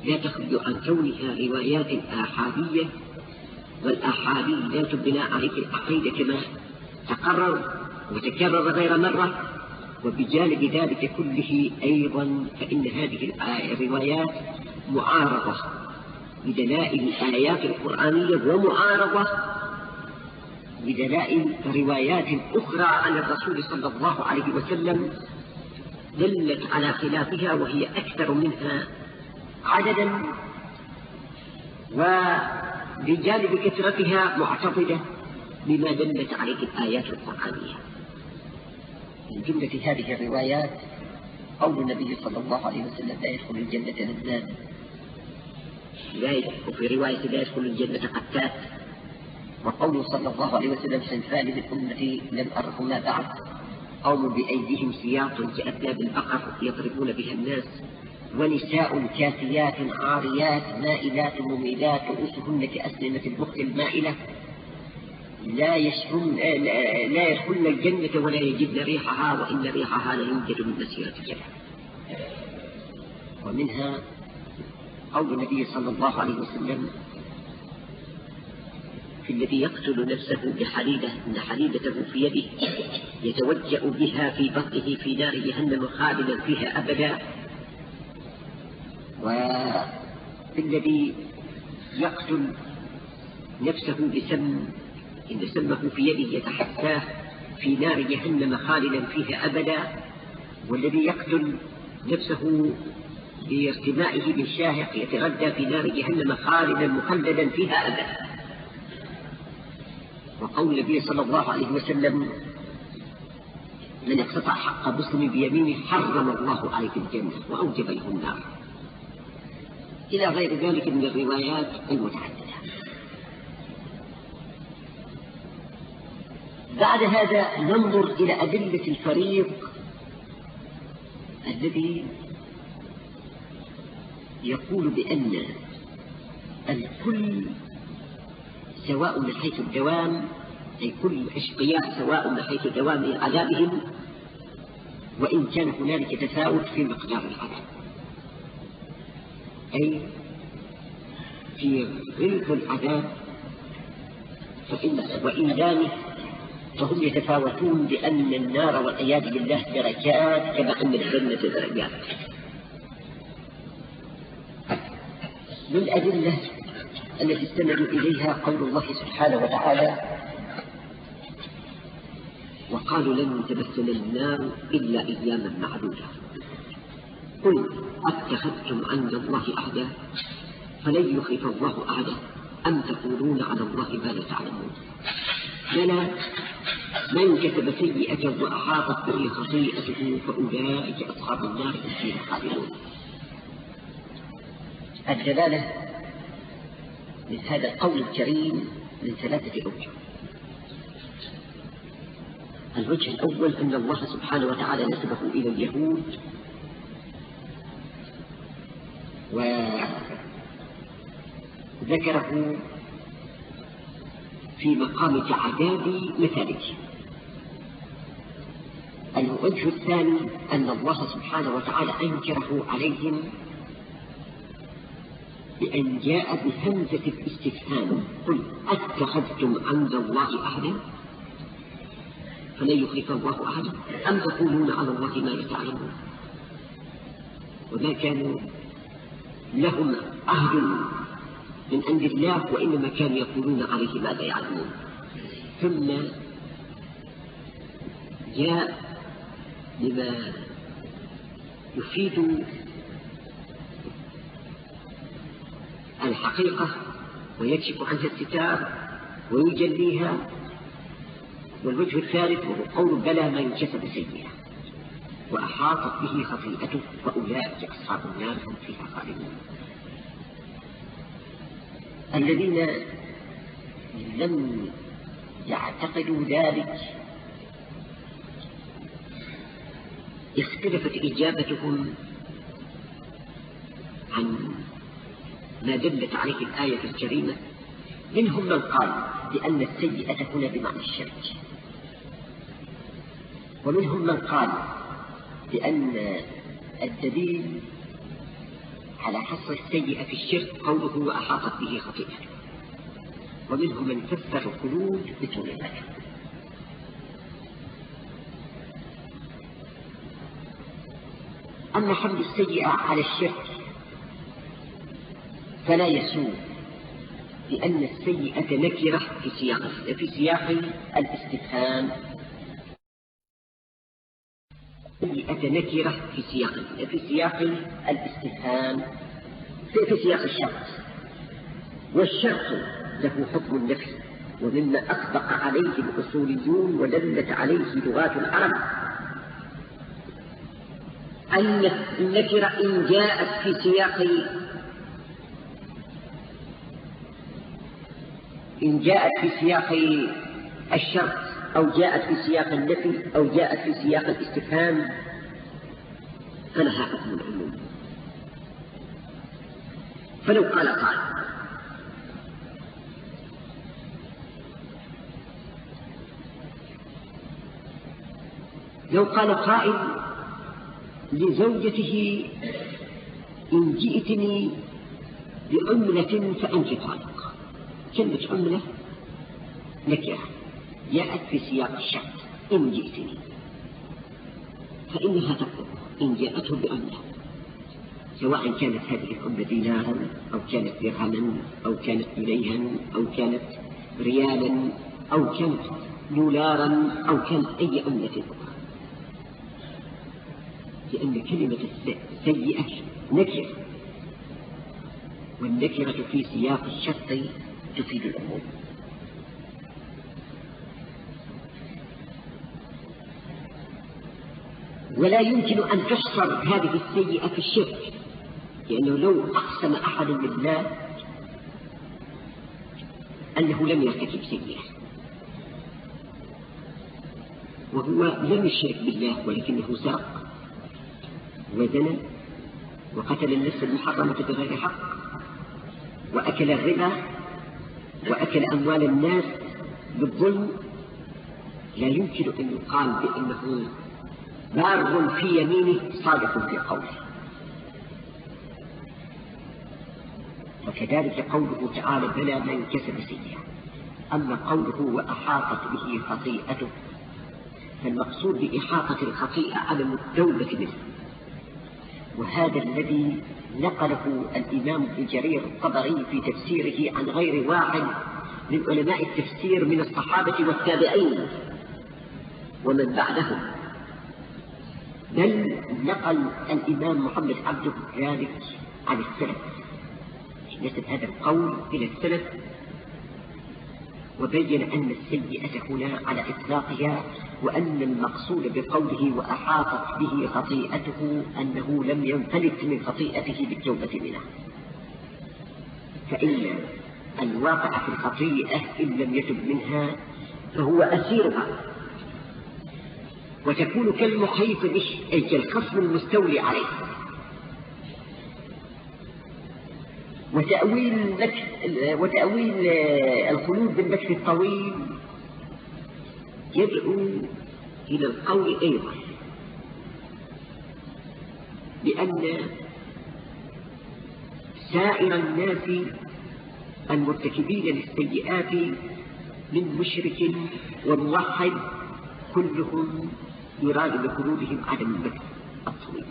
[SPEAKER 1] لا تخرج عن كونها روايات آحادية، والآحادي لا تبنى عليه العقيدة كما تقرر وتكرر غير مرة. وبجانب ذلك كله أيضا فإن هذه الروايات معارضة بدلائل الآيات القرآنية، ومعارضة بدلائل روايات أخرى عن الرسول صلى الله عليه وسلم دلت على خلافها، وهي أكثر منها عددا، وبجانب كثرتها معتقدة بما دلت عليه الآيات القرآنية. من جملة هذه الروايات قول النبي صلى الله عليه وسلم: لا يدخل الجنة لذان، وفي رواية لا يدخل الجنة قتات، وقوله صلى الله عليه وسلم: صنفان من أمتي لم أرهما بعد، قوم بأيديهم سياط كأذناب البقر يضربون بها الناس، ونساء كاسيات عاريات مائلات مميلات رؤوسهن كأسنمة البخت المائلة لا يدخلن الجنة ولا يجدن ريحها، وإن ريحها لا يوجد من مسيرة كذا. ومنها قول النبي صلى الله عليه وسلم في الذي يقتل نفسه بحديدة: إن حديدته في يده يتوجأ بها في بطنه في نار جهنم خالدا فيها أبدا. وفي الذي يقتل نفسه بسم: إن سمه في يده يتحساه في نار جهنم خالدا فيها أبدا. والذي يقتل نفسه بارتمائه بالشاهق يتغذى في نار جهنم خالدا مخلدا فيها أبدا. وقول النبي صلى الله عليه وسلم: من اقتطع حق مسلم بيمينه حرم الله عليه الجنة وأوجب له النار، إلى غير ذلك من الروايات المتعددة. بعد هذا ننظر إلى أدلة الفريق الذي يقول بأن الكل سواء من حيث الدوام، أي كل الأشقياء سواء من حيث دوام عذابهم، وإن كان هنالك تفاوت في مقدار العذاب، أي في غلظ العذاب وإنزامه فهم يتفاوتون، بأن النار والعياذ بالله درجات كما أن الجنة درجات. من الأدلة التي استندوا إليها قول الله سبحانه وتعالى: وقالوا لن تمسنا النار إلا أياما معدودة، قل أتخذتم عند الله عهدا فلن يخلف الله عهده أم تقولون على الله ما لا تعلمون. بلى من كتب سيئة وأحاطت به خطيئته فأولئك أصحاب النار هم فيها خالدون. الدلالة من هذا القول الكريم من ثلاثة أوجه. الوجه الأول أن الله سبحانه وتعالى نسبه إلى اليهود وذكره في مقام تعداد مثالك. الوجه الثاني أن الله سبحانه وتعالى أنكره عليهم بأن جاء بهمزة الاستفهام: قل أتخذتم عند الله عهدا فلن يخلف الله عهدا أم تقولون على الله ما لا تعلمون. وما كانوا لهم عهد من عند الله، وإنما كانوا يقولون عليه ما لا يعلمون. ثم جاء بما يفيد الحقيقة ويكشف عنها الستار ويجليها. والوجه الثالث وهو قول: بلى من كسب سيئة وأحاطت به خطيئته فأولئك أصحاب النار هم فيها خالدون. الذين لم يعتقدوا ذلك اختلفت إجابتهم عن ما دلت عليه الآية الكريمة. منهم من قال بأن السيئة هنا بمعنى الشرك، ومنهم من قال بأن الدليل على حصر السيئة في الشرك قوله وأحاطت به خطيئته، ومنهم من فسر الخلود بطول الأجل. أما حمل السيئة على الشرك فلا يسوء، لأن السيئة نكرة في سياق الاستفهام. السيئة نكرة في سياق الاستفهام، في سياق الشرط، والشرط له حكم النفي، ومما أطبق عليه الأصوليون ودلت عليه لغات العرب أن النكرة إن جاءت في سياق الشرط، أو جاءت في سياق النفي، أو جاءت في سياق الاستفهام، فلها حكم العموم. فلو قال قائل لزوجته إن جئتني بعملة فأنت طالق، كلمة عملة نكرة جاءت في سياق الشرط، إن جئتني، فإنها تقول إن جاءته بعملة، سواء كانت هذه العملة دينارا أو كانت درهما أو كانت جنيها أو كانت ريالا أو كانت دولارا أو كانت أي عملة أخرى، لأن كلمة السيئة نكرة، والنكرة في سياق الشرط تفيد العموم. ولا يمكن أن تحصر هذه السيئة في الشرك، لأنه لو أقسم أحد بالله أنه لم يرتكب سيئة وهو لم يشرك بالله ولكنه سرق وزنى وقتل النفس المحرمة بغير حق وأكل الربا وأكل أموال الناس بالظلم، لا يمكن أن يقال بأنه بار في يمينه صادق في قوله. وكذلك قوله تعالى بلى من كسب سيئة. أما قوله وأحاطت به خطيئته، فالمقصود بإحاطة الخطيئة عدم التوبة منه، وهذا الذي نقله الإمام ابن جرير الطبري في تفسيره عن غير واحد من علماء التفسير من الصحابة والتابعين ومن بعدهم، بل نقل الإمام محمد عبده ذلك عن السلف، نسب هذا القول إلى السلف، وبين أن السيئة هنا على إطلاقها، وأن المقصود بقوله وأحاطت به خطيئته أنه لم ينفلت من خطيئته بالتوبة منها، فإن الواقع في الخطيئة إن لم يتب منها فهو أسيرها، وتكون كالمحيط به أي كالخصم المستولي عليه. وتأويل الخلود بالمكث الطويل يدعو إلى القول أيضا بأن سائر الناس المرتكبين للسيئات من مشرك وموحد كلهم يراد بخلودهم عدم المكث الطويل،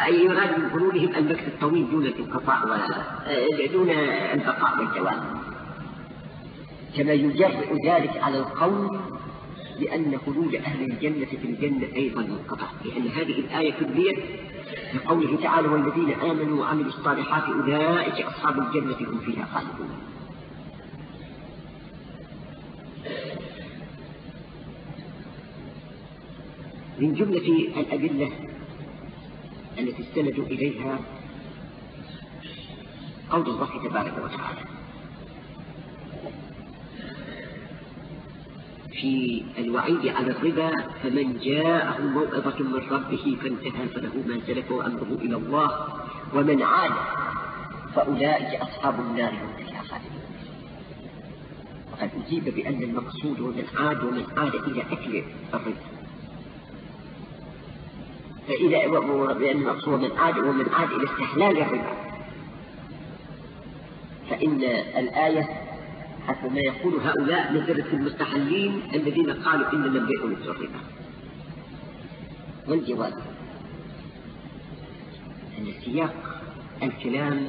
[SPEAKER 1] أي يراد بخلودهم المكث الطويل دون الانقطاع دون البقاء والدوام، كما يجرئ ذلك على القول بأن خلود أهل الجنة في الجنة أيضا منقطع، لأن هذه الآية تبيت بقوله تعالى والذين آمنوا وعملوا الصالحات أولئك أصحاب الجنة هم فيها خالدون. من جملة الأدلة التي استندوا إليها قول الله تبارك وتعالى في الوعيد على الربا فمن جاءه موعظة من ربه فانتهى فله ما سلف وأمره إلى الله ومن عاد فأولئك أصحاب النار هم فيها خالدون. وقد أجيب بأن المقصود ومن عاد إلى أكل الربا، بأن المقصود ومن عاد إلى استحلال الربا، فإن الآية حسب ما يقول هؤلاء نزلت المستحلين الذين قالوا إنما البيع مثل الربا. والجواب أن سياق الكلام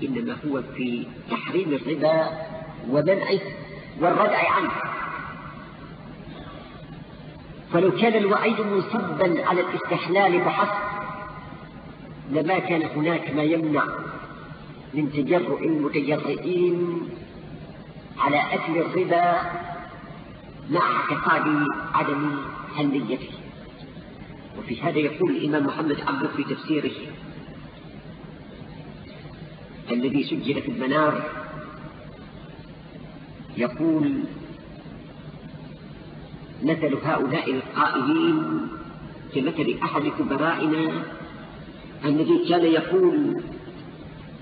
[SPEAKER 1] إنما هو في تحريم الربا ومنعه والردع عنه، فلو كان الوعيد منصبا على الاستحلال فحسب لما كان هناك ما يمنع من تجرؤ المتجرئين على أكل الربا مع اعتقاد عدم حليته. وفي هذا يقول الإمام محمد عبده في تفسيره الذي سجل في المنار، يقول: مثل هؤلاء القائلين كمثل أحد كبرائنا الذي كان يقول: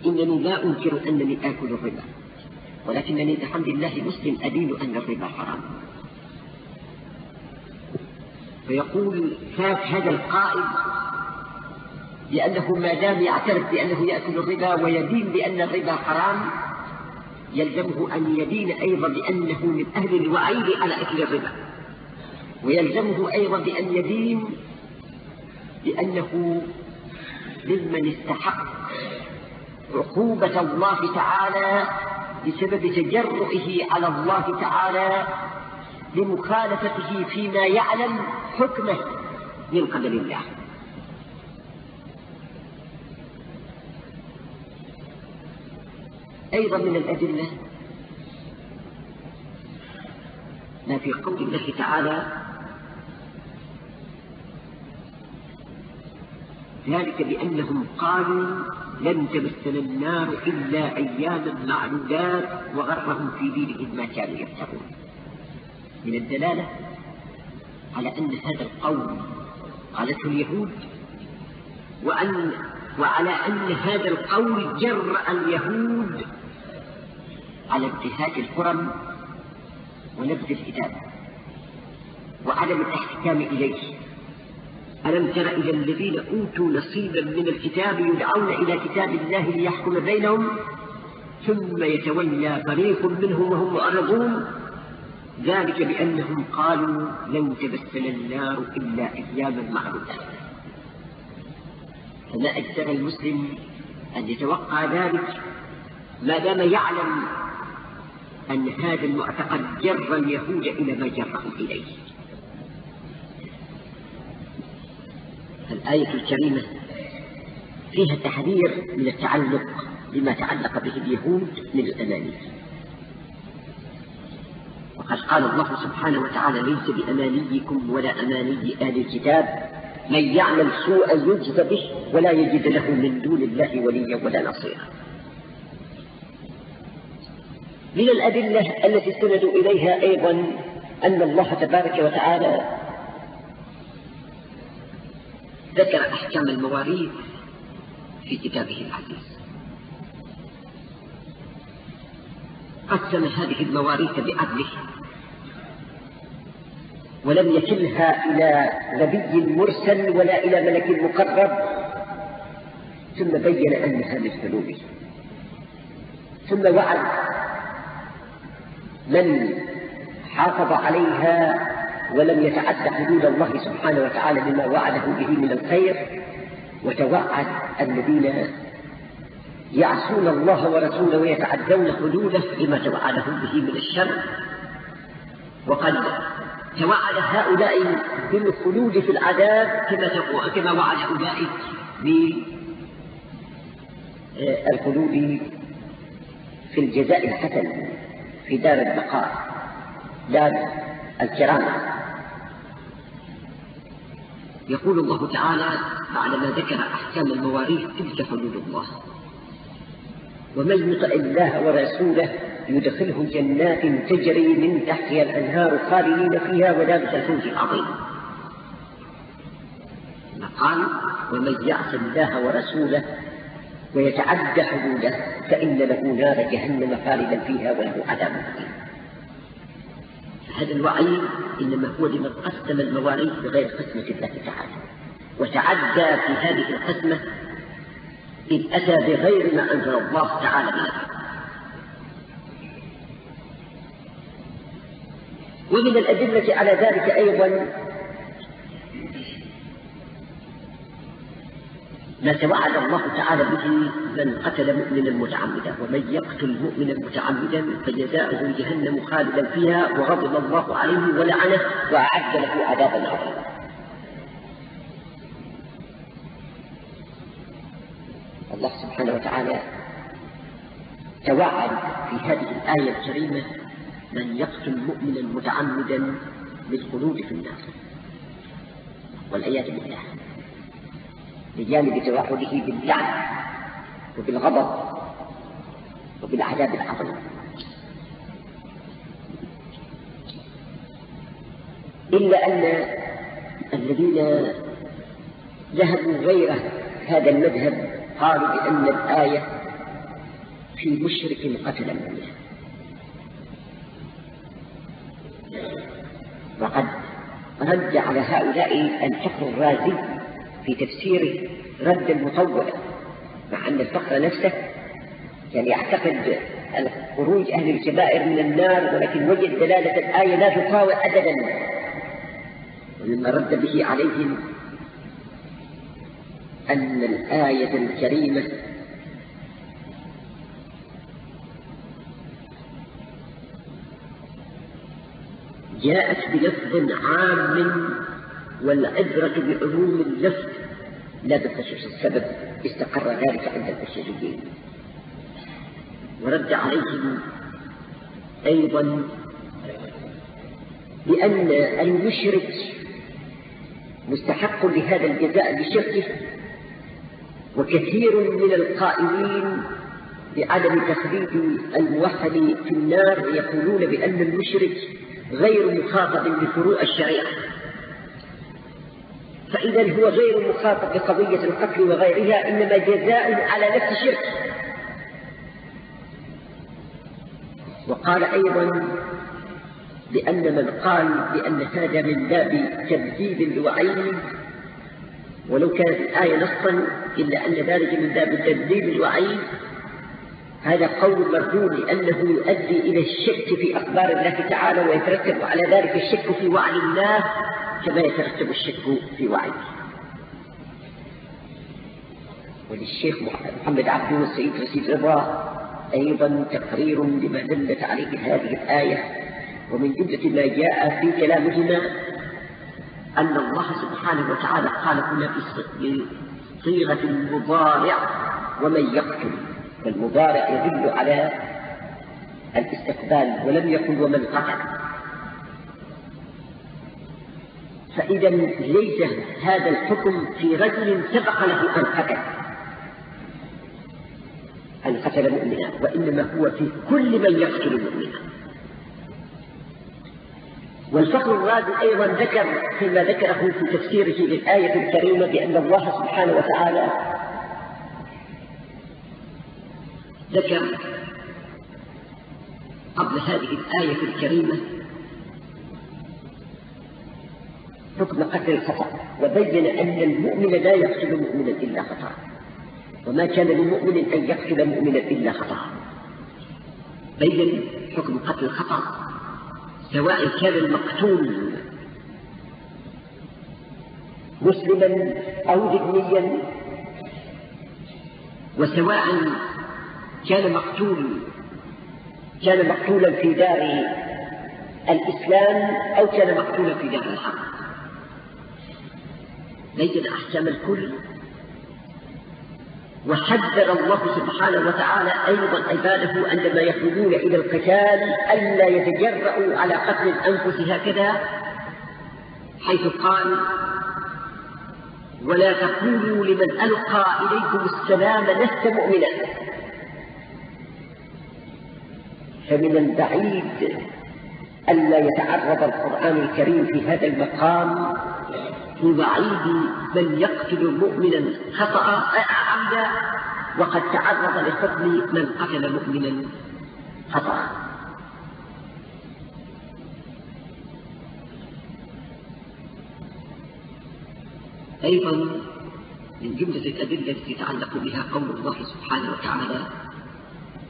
[SPEAKER 1] إنني لا أنكر أنني آكل الربا، ولكنني بحمد الله مسلم أدين أن الربا حرام. فيقول فات هذا القائل لأنه ما دام يعترف بأنه يأكل الربا ويدين بأن الربا حرام يلزمه أن يدين أيضا بأنه من أهل الوعيد على أكل الربا، ويلزمه أيضا بأن يدين بأنه ممن استحق عقوبة الله تعالى بسبب تجرؤه على الله تعالى لمخالفته فيما يعلم حكمه من قدر الله. أيضا من الأدلة ما في قول الله تعالى: ذلك بأنهم قالوا لن تمسنا النار إلا أياما معدودات وغرهم في دينهم ما كانوا يفترون. من الدلالة على أن هذا القول قالته اليهود، وعلى أن هذا القول جرأ اليهود على انتهاك الحرم ونبذ الكتاب وعدم الاحتكام إليه. ألم تر إلى الذين أوتوا نصيبا من الكتاب يدعون إلى كتاب الله ليحكم بينهم ثم يتولى فريق منهم وهم معرضون، ذلك بأنهم قالوا لن تمسنا النار إلا أياما معدودات. فما أجدر المسلم أن يتوقع ذلك ما دام يعلم أن هذا المعتقد جر اليهود إلى ما جرهم إليه. الآية الكريمة فيها تحذير من التعلق بما تعلق به اليهود من الأماني، وقد قال الله سبحانه وتعالى: ليس بأمانيكم ولا أماني أهل الكتاب، من يعمل سوءا يجز به ولا يجد له من دون الله وليا ولا نصيرا. من الأدلة التي استندوا إليها أيضا أن الله تبارك وتعالى ذكر أحكام المواريث في كتابه العزيز، قسم هذه المواريث بعدله ولم يكلها إلى نبي مرسل ولا إلى ملك مقرب، ثم بين أنها من حلوله، ثم وعد من حافظ عليها ولم يتعد حدود الله سبحانه وتعالى بما وعده به من الخير، وتوعد الذين يعصون الله ورسوله ويتعدون حدوده بما توعده به من الشر. وقد توعد هؤلاء بالخلود في العذاب كما وعد أولئك بالخلود في الجزاء الحسن في دار البقاء، دار الكرامة. يقول الله تعالى بعدما ذكر أحكام المواريث: تلك حدود الله، ومن يطع الله ورسوله يدخله جنات تجري من تحتها الأنهار خالدين فيها وذلك الفوز العظيم. قال: ومن يعص الله ورسوله ويتعدى حدوده فإن له نار جهنم خالدا فيها وله عذاب مقيم. هذا الوعيد إنما هو لمن قسم المواريث بغير قسمة الله تعالى، وتعدى في هذه القسمة إذ أتى بغير ما أنزل الله تعالى بنفسه. ومن الأدلة على ذلك أيضا ما توعد الله تعالى به من قتل مؤمنا متعمدا، ومن يقتل مؤمنا متعمدا فجزاؤه جهنم خالدا فيها وغضب الله عليه ولعنه وأعد له عذابا عظيما. الله سبحانه وتعالى توعد في هذه الآية الكريمة من يقتل مؤمنا متعمدا بالخلود في النار والعياذ بالله، بجانب توعده باللعن وبالغضب وبالعذاب العظيم. إلا أن الذين ذهبوا غير هذا المذهب قالوا بأن الآية في مشرك قتل مؤمنا، وقد رد على هؤلاء الفخر الرازي في تفسيره رد المطول، مع أن الفخر نفسه كان يعتقد خروج أهل الكبائر من النار، ولكن وجد دلالة الآية لا تطاوع أبدا. ومما رد به عليهم أن الآية الكريمة جاءت بلفظ عام والعبرة بعموم اللفظ لا بخصوص السبب، استقر ذلك عند البشريين. ورد عليهم أيضا بأن المشرك مستحق لهذا الجزاء بشركه، وكثير من القائلين بعدم تخليد الموحد في النار يقولون بأن المشرك غير مخاطب بفروع الشريعة، فإذا هو غير مخاطب بقضية القتل وغيرها، إنما جزاء على نفس الشرك. وقال أيضا بأن من قال بأن هذا من باب تبديد الوعيد ولو كانت الآية نصا إلا أن ذلك من باب تبديد الوعيد، هذا قول مردود، لأنه يؤدي إلى الشك في أخبار الله تعالى، ويترتب على ذلك الشك في وعد الله كما يترتب الشك في وعده. وللشيخ محمد عبده والسيد رشيد رضا أيضا تقرير لما دلت عليه هذه الآية. ومن جملة ما جاء في كلامهما أن الله سبحانه وتعالى قال هنا بصيغة المضارع ومن يقتل، فالمضارع يدل على الاستقبال، ولم يقل ومن قتل. فإذا ليس هذا الحكم في رجل سبق له أن قتل مؤمنا، وإنما هو في كل من يقتل مؤمنا. والفخر الرازي أيضا ذكر فيما ذكره في تفسيره للآية الكريمة بأن الله سبحانه وتعالى ذكر قبل هذه الآية الكريمة حكم قتل الخطأ، وبين أن المؤمن لا يقتل مؤمنا إلا خطأ، وما كان لمؤمن أن يقتل مؤمنا إلا خطأ. بين حكم قتل الخطأ سواء كان المقتول مسلما أو ذميا، وسواء كان مقتولا في دار الإسلام أو كان مقتولا في دار الحرب. بين أحكام الكل، وحذر الله سبحانه وتعالى أيضا عباده عندما يخرجون إلى القتال ألا يتجرؤوا على قتل الأنفس هكذا، حيث قال ولا تقولوا لمن ألقى إليكم السلام لست مؤمنا. فمن البعيد ألا يتعرض القرآن الكريم في هذا المقام لوعيد من يقتل مؤمنا خطأ عمدا وقد تعرض لحكم من قتل مؤمنا خطأ. أيضا من جملة الأدلة التي يتعلق بها قول الله سبحانه وتعالى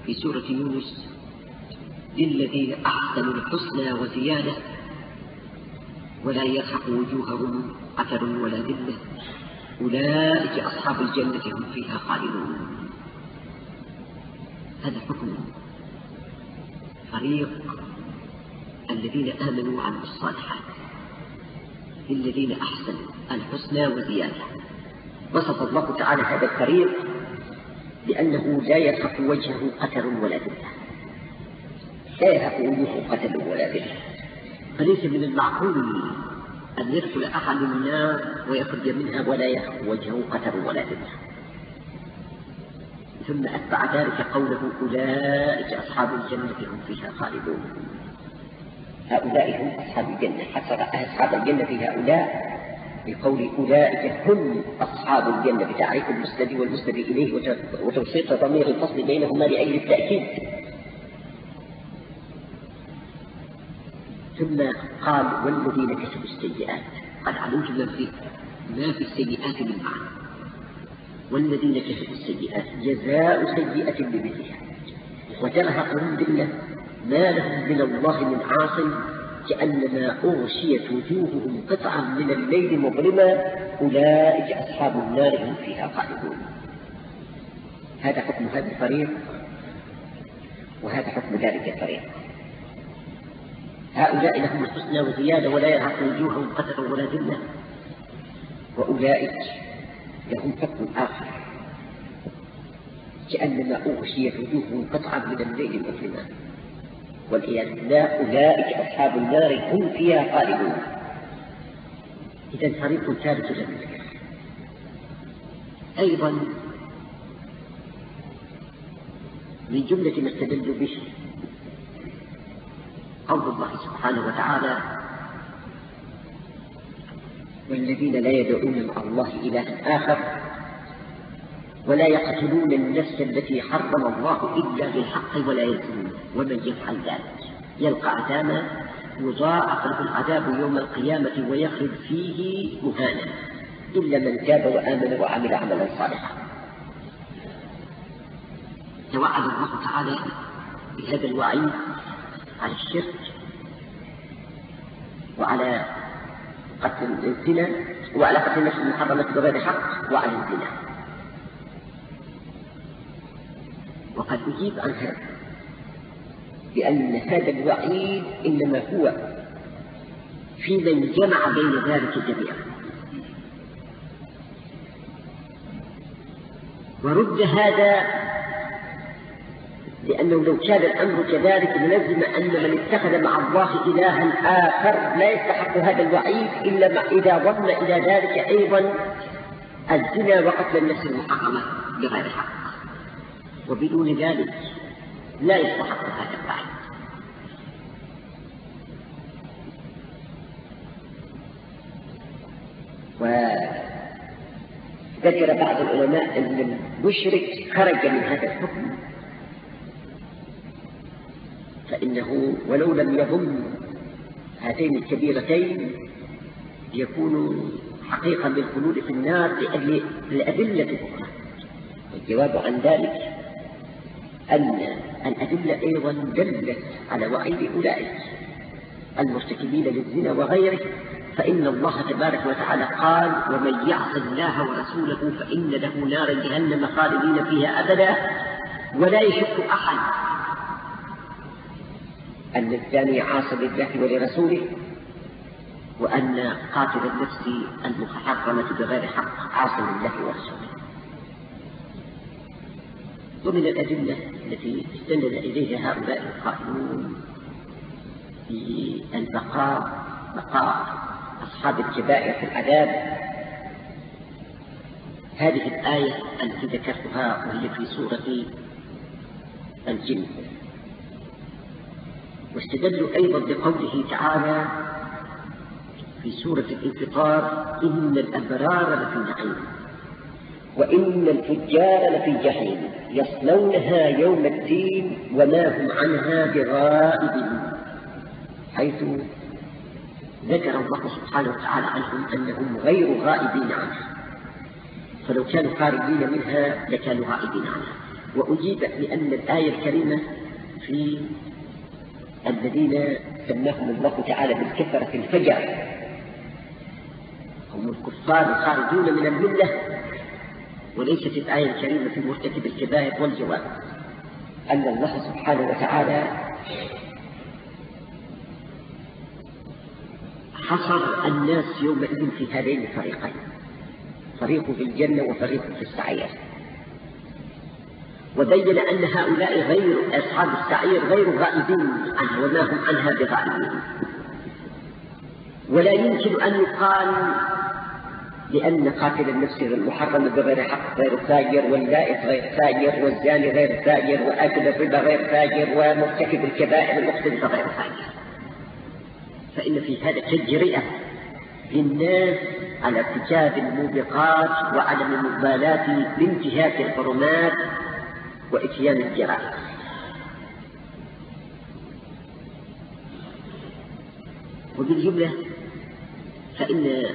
[SPEAKER 1] في سورة يونس: للذين أحسنوا الحسنى وزيادة ولا يرهق وجوههم قتر ولا ذلة أولئك أصحاب الجنة هم فيها خالدون. هذا حكم فريق الذين آمنوا وعملوا الصالحات، للذين أحسنوا الحسنى وزيادة. وصف الله تعالى هذا الفريق بأنه لا يرهق وجهه قتر ولا ذلة، لا يرهق وجوهه قتر ولا ذلة، فليس من المعقول أن يدخل أحد النار ويخرج منها ولا يرهق وجهه قتر ولا ذلة. ثم أتبع ذلك قوله: أولئك أصحاب الجنة هم فيها خالدون. هؤلاء هم أصحاب الجنة، حصر أصحاب الجنة في هؤلاء بقول أولئك هم أصحاب الجنة بتعريف المسند والمسند إليه وتوسيط ضمير الفصل بينهما لأجل التأكيد. ثم قال: والذين كسبوا السيئات. قد علمتم ما في السيئات من معنى. والذين كسبوا السيئات جزاء سيئة بمثلها وترهقهم ذلة ما لهم من الله من عاصم كأنما أغشيت وجوههم قطعا من الليل مظلما أولئك أصحاب النار هم فيها خالدون. هذا حكم هذا الفريق وهذا حكم ذلك الفريق. هؤلاء لهم الحسنى وزيادة ولا يرهق وجوههم قتر ولا ذلة، وأولئك لهم حكم آخر كأنما أغشيت وجوههم قطعا من الليل مظلما والعياذ بالله أولئك أصحاب النار هم فيها خالدون. إذا فريق ثالث لم يذكر. أيضا من جملة ما استدل به قول الله سبحانه وتعالى: والذين لا يدعون مع الله إلها آخر ولا يقتلون النفس التي حرم الله إلا بالحق ولا يزنون ومن يفعل ذلك يلقى عذابا يضاعف له العذاب يوم القيامة ويخلد فيه مهانا إلا من تاب وآمن وعمل عملا صالحا. توعد الله تعالى بهذا الوعيد على الشرك وعلى قتل الزنا وعلى قتل النفس المحرمة بغير حق وعلى الزنا. وقد أجيب عن هذا بأن هذا الوعيد إنما هو في من جمع بين ذلك جميعا، ورد هذا لأنه لو كان الأمر كذلك للزم أن من اتخذ مع الله إلها آخر لا يستحق هذا الوعيد إلا إذا ضم إلى ذلك أيضا الزنا وقتل النفس المحرمة بغير حق، وبدون ذلك لا يستحق هذا الوعيد. وذكر بعض العلماء أن المشرك خرج من هذا الحكم، فإنه ولو لم يضم هاتين الكبيرتين يكون حقيقا بالخلود في النار لأدلة أخرى. الجواب عن ذلك أن الأدلة أيضا دلت على وعيد أولئك المرتكبين للزنا وغيره، فإن الله تبارك وتعالى قال: ومن يعص الله ورسوله فإن له نار جهنم خالدين فيها أبدا ولا يشك أحد أن الزاني عاص لله ولرسوله، وأن قاتل النفس المحرمة بغير حق عاص لله ورسوله. ومن الأدلة التي استند إليها هؤلاء القائلون بقاء أصحاب الكبائر في العذاب هذه الآية التي ذكرتها وهي في سورة الجن. واستدلوا أيضا بقوله تعالى في سورة الانفطار: إن الأبرار لفي نعيم وإن الفجار لفي جحيم يصلونها يوم الدين وما هم عنها بغائبين، حيث ذكر الله سبحانه وتعالى عنهم أنهم غير غائبين عنها، فلو كانوا خارجين منها لكانوا غائبين عنها. وأجيب بأن الآية الكريمة في الذين سماهم الله تعالى بالكفرة الفجر هم الكفار الخارجون من الملة، وليست الآية الكريمة في مرتكب الكبائر. والجواب أن الله سبحانه وتعالى حصر الناس يومئذ في هذين الفريقين، فريق في الجنة وفريق في السعير، وبين أن هؤلاء غير أصحاب السعير غير غائبين عنها وما هم عنها بغائبين. ولا يمكن أن يقال لأن قاتل النفس المحرم بغير حق غير فاجر، واللائق غير فاجر، والزاني غير فاجر، وآكل الربا غير فاجر، ومرتكب الكبائر المختلفة غير فاجر. فإن في هذا تجرئة للناس على ارتكاب الموبقات وعدم المبالاة بانتهاك الحرمات وإتيان الجرائم. وبالجملة فإن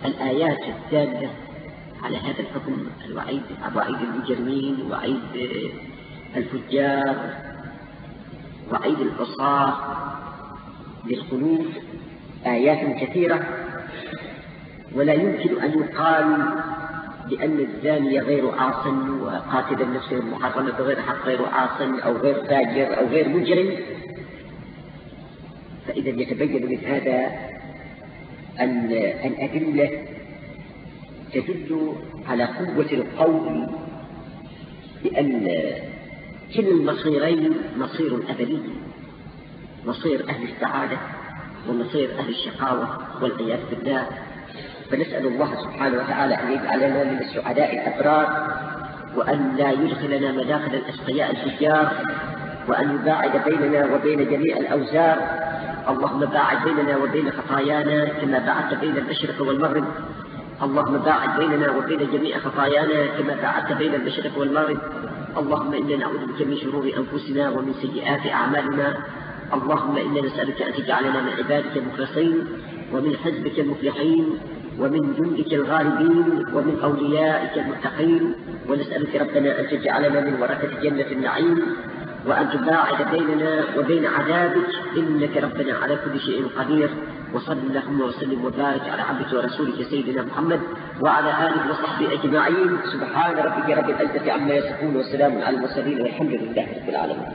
[SPEAKER 1] الآيات الدالة على هذا الحكم الوعيد المجرمين، وعيد الفجار، وعيد العصاة بالخلود آيات كثيرة، ولا يمكن أن يقال بأن الزاني غير عاص وقاتل النفس المحرمة بغير حق غير عاص أو غير فاجر أو غير مجرم. فإذا يتبين من هذا أن الأدلة تدل على قوة القول بأن كل المصيرين مصير أبدي، مصير أهل السعادة ومصير أهل الشقاوة والعياذ بالله. فنسأل الله سبحانه وتعالى أن يجعلنا من السعداء الأبرار، وأن لا يدخلنا مداخل الأشقياء الفجار، وأن يباعد بيننا وبين جميع الأوزار. اللهم باعد بيننا وبين خطايانا كما باعدت بين المشرق والمغرب. اللهم باعد بيننا وبين جميع خطايانا كما باعدت بين المشرق والمغرب. اللهم إنا نعوذ بك من شرور أنفسنا ومن سيئات أعمالنا. اللهم إنا نسألك أن تجعلنا من عبادك المخلصين ومن حزبك المفلحين ومن جندك الغالبين ومن أوليائك المتقين. ونسألك ربنا أن تجعلنا من ورثة جنة النعيم، وأن تباعد بيننا وبين عذابك، إنك ربنا على كل شيء قدير. وصل اللهم وسلم وبارك على عبدك ورسولك سيدنا محمد وعلى آله وصحبه أجمعين. سبحان ربك رب العزة عما يصفون، وسلام على المرسلين، والحمد لله رب العالمين.